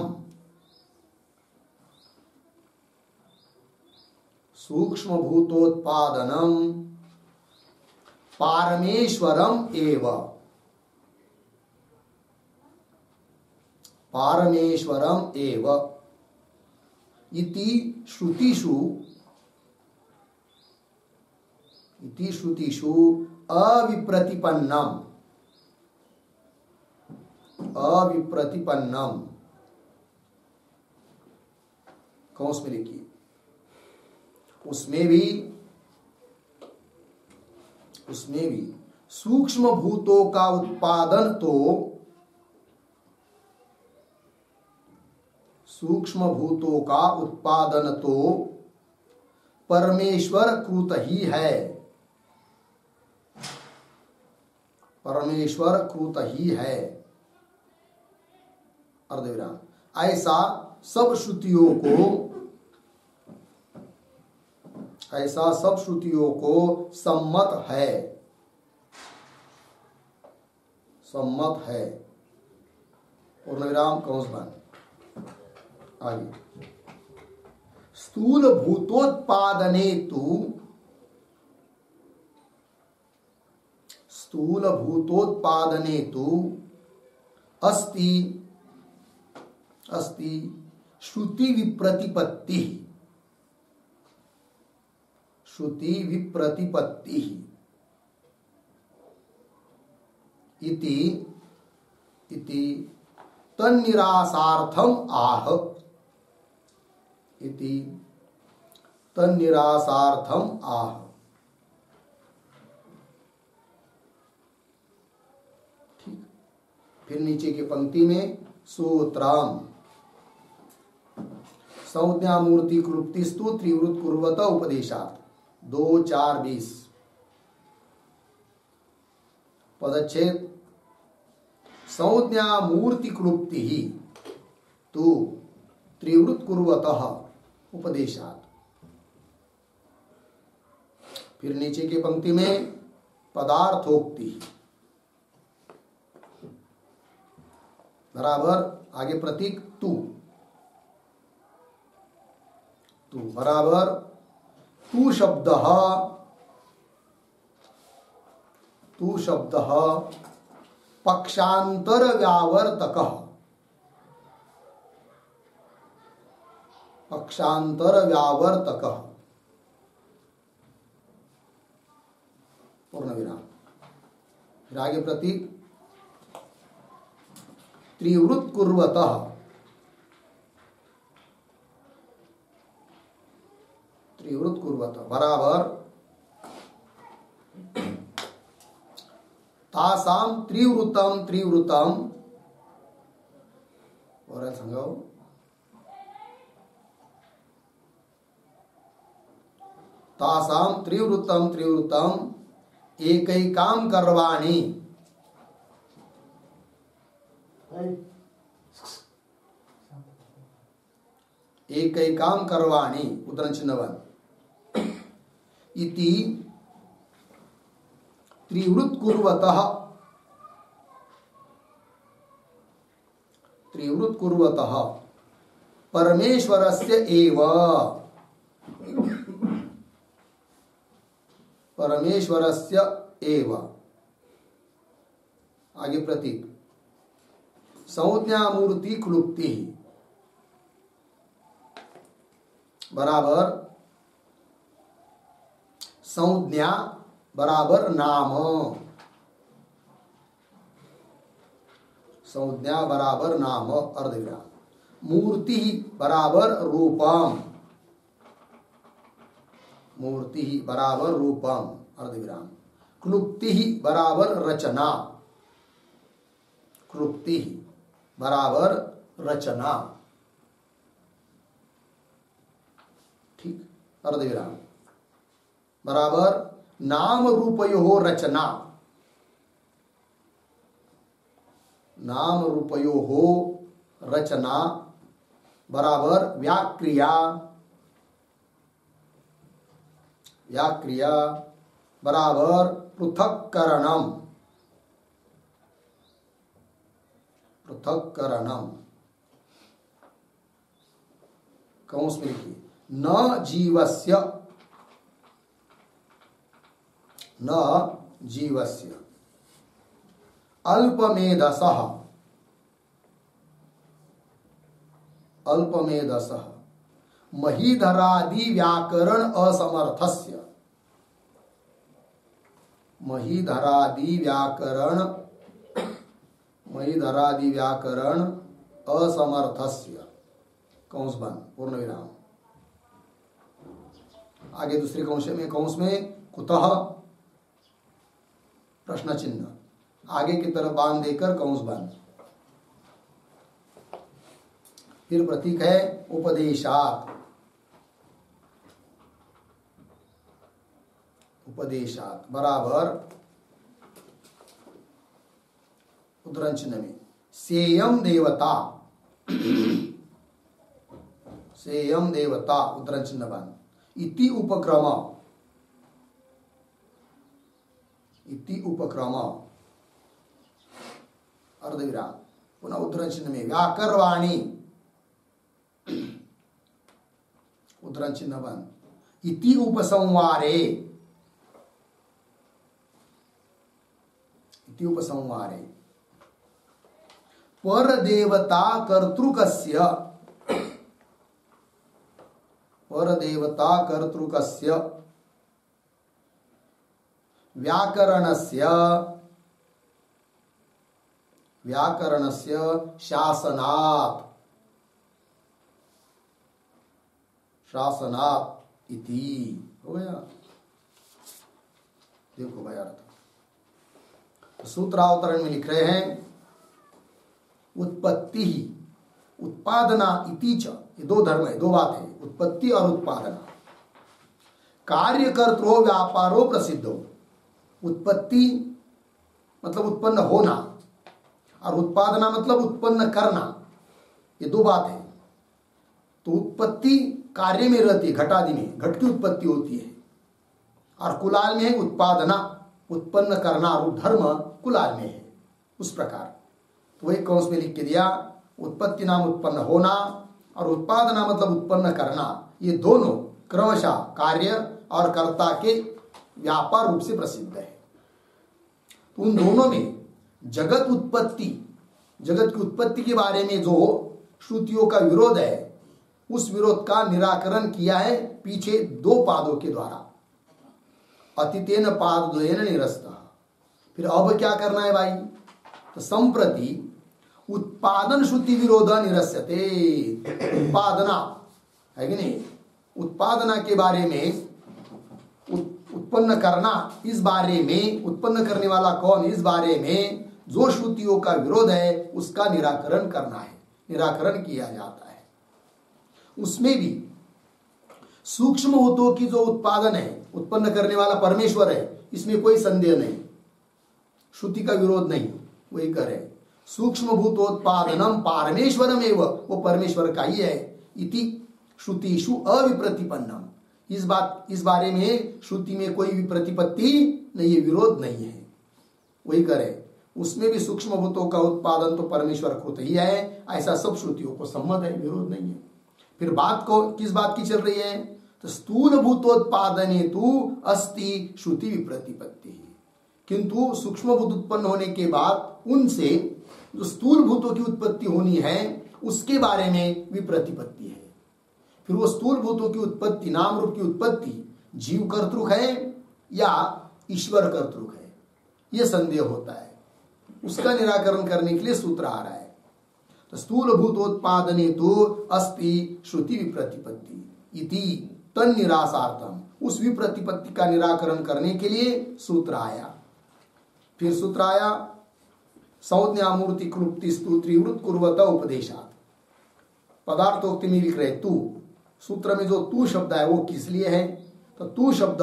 पारमेश्वरम एव इति श्रुतिषु अविप्रतिपन्नम कौंस में लिखिए। उसमें भी सूक्ष्म भूतों का उत्पादन तो परमेश्वर कृत ही है। अर्धविराम। ऐसा सब श्रुतियों को सम्मत है। पूर्णविराम कंस बंद। आगे स्थूल भूतोत्पादने तु अस्ति श्रुति विप्रतिपत्ति इति तन्निरासार्थम आह। ठीक। फिर नीचे की पंक्ति में सूत्रम संज्ञा मूर्ति क्लुप्तिस्तु त्रिवृत कुर्वत उपदेशात् 2-4-20 पदच्छेद संज्ञा मूर्ति क्लुप्ति तु त्रिवृत कुर्वतः उपदेशात्। फिर नीचे की पंक्ति में पदार्थोक्ति बराबर आगे प्रतीक तू बराबर तू शब्द पक्षांतर व्यावर्तक पूर्ण विराम। फिर आगे प्रतीक त्रिवृत कुर्वतः बराबर तासाम त्रिवृतम और सांगाओ तासाम त्रिवृतम एकैकाम करवाणी, एकैकाम करवाणी उद्धरणचिन्हवन इति त्रिवृत् कुर्वतः परमेश्वरस्य एव आगे प्रतीक संज्ञा मूर्ति क्लुप्ति बराबर संज्ञा बराबर नाम, संज्ञा बराबर नाम अर्धविराम, मूर्ति बराबर रूपम, मूर्ति बराबर रूपम अर्धविराम, क्लुप्ति बराबर रचना, क्लुप्ति बराबर रचना, ठीक, अर्धविराम बराबर नाम रूपयोः रचना, नाम रूपयोः रचना बराबर व्याक्रिया, व्याक्रिया बराबर पृथक्करणम, पृथक्करणम कौंस में लिखिए न जीवस्य, न जीवस्य अल्पमेधसः, अल्पमेधसः महीधरादि व्याकरण असमर्थस्य, महीधरादि व्याकरण असमर्थस्य कौंस बंद पूर्ण विराम। आगे दूसरे कौंस में कुतः प्रश्न चिन्ह, आगे की तरफ बांध देकर कौंस बंद। फिर प्रतीक है उपदेशात, उपदेशात बराबर उद्धरण चिन्ह में सेयम देवता, सेयम देवता उद्धरण चिन्ह बंद, इति उपक्रम, इति उपक्रम अर्धविराम पुनः उद्धरण चिन्ह में व्याकरवाणी उद्धरण चिन्ह बंद, इति उपसंवारे, इति उपसंवारे परदेवता कर्तृकस्य, परदेवता कर्तृकस्य व्याकरणस्य, व्याकरणस्य शासनात्, शासनात् इति हो गया। देखो भाई अर्थ सूत्रावतरण में लिख रहे हैं उत्पत्ति ही उत्पादना इति च, ये दो धर्म है, दो बात है, उत्पत्ति और उत्पादना। कार्यकर्त्रो व्यापारो प्रसिद्धो, उत्पत्ति मतलब उत्पन्न होना और उत्पादना मतलब उत्पन्न करना, ये दो बात है। तो उत्पत्ति कार्य में रहती है, घटादि में घट की उत्पत्ति होती है, और कुलाल में है उत्पादना, उत्पन्न करना, और धर्म कुलाल में है। उस प्रकार तो वही कौंस में लिख के दिया, उत्पत्ति नाम उत्पन्न होना और उत्पादना मतलब उत्पन्न करना, ये दोनों क्रमशः कार्य और कर्ता के व्यापार रूप से प्रसिद्ध है। तो उन दोनों में जगत उत्पत्ति, जगत की उत्पत्ति के बारे में जो श्रुतियों का विरोध है, उस विरोध का निराकरण किया है पीछे दो पादों के द्वारा, अतितेन पादद्वयेन निरस्तः। फिर अब क्या करना है भाई, तो संप्रति उत्पादन श्रुति विरोध निरस्यते, उत्पादना है कि नहीं, उत्पादना के बारे में, उत्पन्न करना इस बारे में, उत्पन्न करने वाला कौन इस बारे में जो श्रुतियों का विरोध है उसका निराकरण करना है, निराकरण किया जाता है। उसमें भी सूक्ष्म भूतों की जो उत्पादन है, उत्पन्न करने वाला परमेश्वर है, इसमें कोई संदेह नहीं, श्रुति का विरोध नहीं, वही करे। सूक्ष्म भूतोत्पादनम परमेश्वरम एव, वो परमेश्वर का ही है। इति श्रुतिषु अविप्रतिपन्नम, इस बारे में श्रुति में कोई भी प्रतिपत्ति नहीं है, विरोध नहीं है, वही करे। उसमें भी सूक्ष्म भूतों का उत्पादन तो परमेश्वर खुद ही है, ऐसा सब श्रुतियों को सम्मत है, विरोध नहीं है। फिर बात को किस बात की चल रही है, तो स्थूल भूतोत्पादने तु अस्ति श्रुति विप्रतिपत्ति, किंतु सूक्ष्म भूत उत्पन्न होने के बाद उनसे जो स्थूल भूतों की उत्पत्ति होनी है उसके बारे में विप्रतिपत्ति है। फिर वो स्थूल भूतों की उत्पत्ति, नाम रूप की उत्पत्ति जीव कर्तृक है या ईश्वर कर्तृक है, यह संदेह होता है। उसका निराकरण करने के लिए सूत्र आ रहा है। तो स्थूल भूतोत्पादने तो अस्ति श्रुति विप्रतिपत्ति इति तन निरासार्थम, उस विप्रतिपत्ति का निराकरण करने के लिए सूत्र आया। फिर सूत्र आया संज्ञा मूर्ति क्लुप्ति स्तुत्रिवृत कुर्वत उपदेशात्, पदार्थोक्ति में लिख रहे तू, सूत्र में जो तू शब्द है वो किस लिए है, तो तू शब्द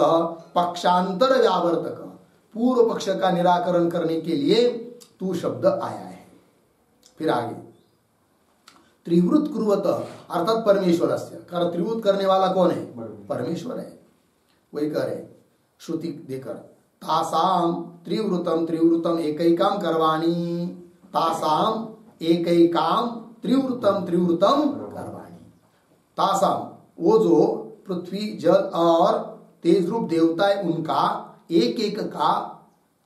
पक्षांतर व्यावर्तक, पूर्व पक्ष का निराकरण करने के लिए तू शब्द आया है। फिर आगे त्रिवृत कुर्वत अर्थात परमेश्वरस्य, कर त्रिवृत करने वाला कौन है, परमेश्वर है, वही करे श्रुति देकर तासाम त्रिवृतम त्रिवृतम एकैकाम करवाणी, तासाम एकैकाम त्रिवृतम त्रिवृतम करवाणी। तासाम वो जो पृथ्वी जल और तेज रूप देवता है उनका एक एक का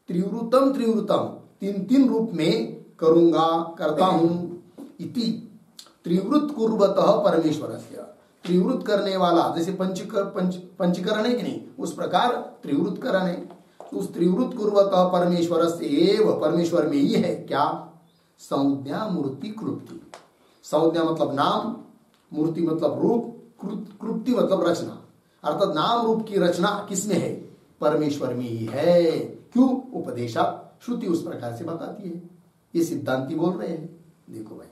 त्रिवृतम त्रिवृतम तीन तीन रूप में करूंगा, करता हूं। इति त्रिवृत कुर्वतः परमेश्वरस्य, त्रिवृत करने वाला जैसे पंचीकरण है कि नहीं, उस प्रकार त्रिवृत करण है। उस त्रिवृत कुर्वतः परमेश्वरस्य एव, परमेश्वर में ही है क्या, संज्ञा मूर्ति कृप्ति। संज्ञा मतलब नाम, मूर्ति मतलब रूप, कृप्ति मतलब रचना, अर्थात नाम रूप की रचना किसमें है, परमेश्वर में ही है। क्यों, उपदेशा, श्रुति उस प्रकार से बताती है, ये सिद्धांती बोल रहे हैं। देखो भाई,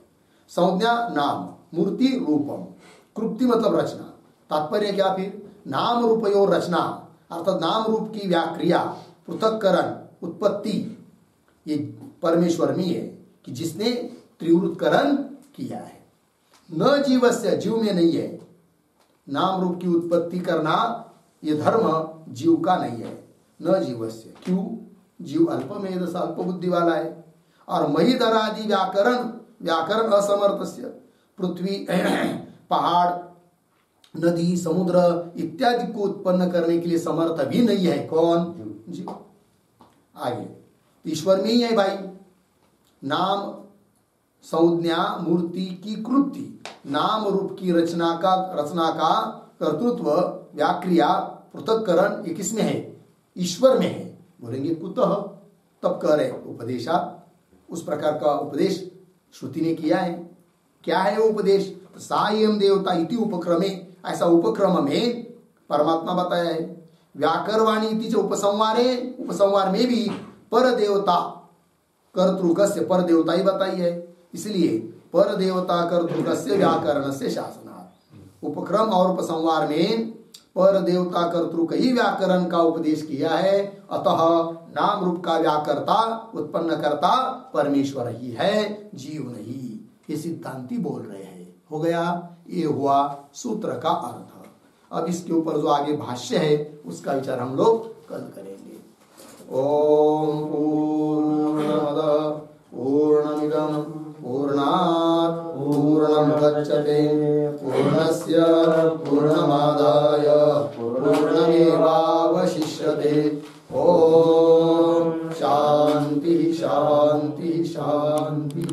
संज्ञा नाम, मूर्ति रूपम, कृप्ति मतलब रचना, तात्पर्य क्या, फिर नाम रूपयोर रचना अर्थात नाम रूप की व्याक्रिया, पृथक्करण, उत्पत्ति, ये परमेश्वर में है कि जिसने त्रिवृतकरण किया है। न जीवस्य, जीव में नहीं है, नाम रूप की उत्पत्ति करना ये धर्म जीव का नहीं है। न जीवस्य, क्यों, जीव अल्पमेध अल्प बुद्धि वाला है। और महिधरादि व्याकरण असमर्थस्य, पृथ्वी पहाड़ नदी समुद्र इत्यादि को उत्पन्न करने के लिए समर्थ भी नहीं है, कौन, जीव। आगे ईश्वर में ही है भाई, नाम संज्ञा मूर्ति की कृति, नाम रूप की रचना का कर्तृत्व, व्याक्रिया, पृथक्करण, ये किसमें है, ईश्वर में है। बोलेंगे कुतः, तब कह रहे उपदेशा, उस प्रकार का उपदेश श्रुति ने किया है। क्या है वो उपदेश, सायम देवता इति उपक्रमे, ऐसा उपक्रम में परमात्मा बताया है। व्याकरवाणी इति जो उपसंहार है, उपसंहार में भी पर देवता कर्तृकस्य, पर देवता ही बताई है, इसलिए पर देवता कर्तृकस्य व्याकरण से शासनात्। उपक्रम और उपसंहार में पर देवता कर्तृक ही व्याकरण का उपदेश किया है, अतः नाम रूप का व्याकर्ता उत्पन्न करता परमेश्वर ही है, जीव नहीं। ये सिद्धांती बोल रहे हैं। हो गया, ये हुआ सूत्र का अर्थ। अब इसके ऊपर जो आगे भाष्य है उसका विचार हम लोग कल करेंगे। ओम पूर्णमदः पूर्णमिदं पूर्णात् पूर्णमुदच्यते पूर्णस्य पूर्णमादाय पूर्णमेवावशिष्यते। ओम शांति शांति शांति।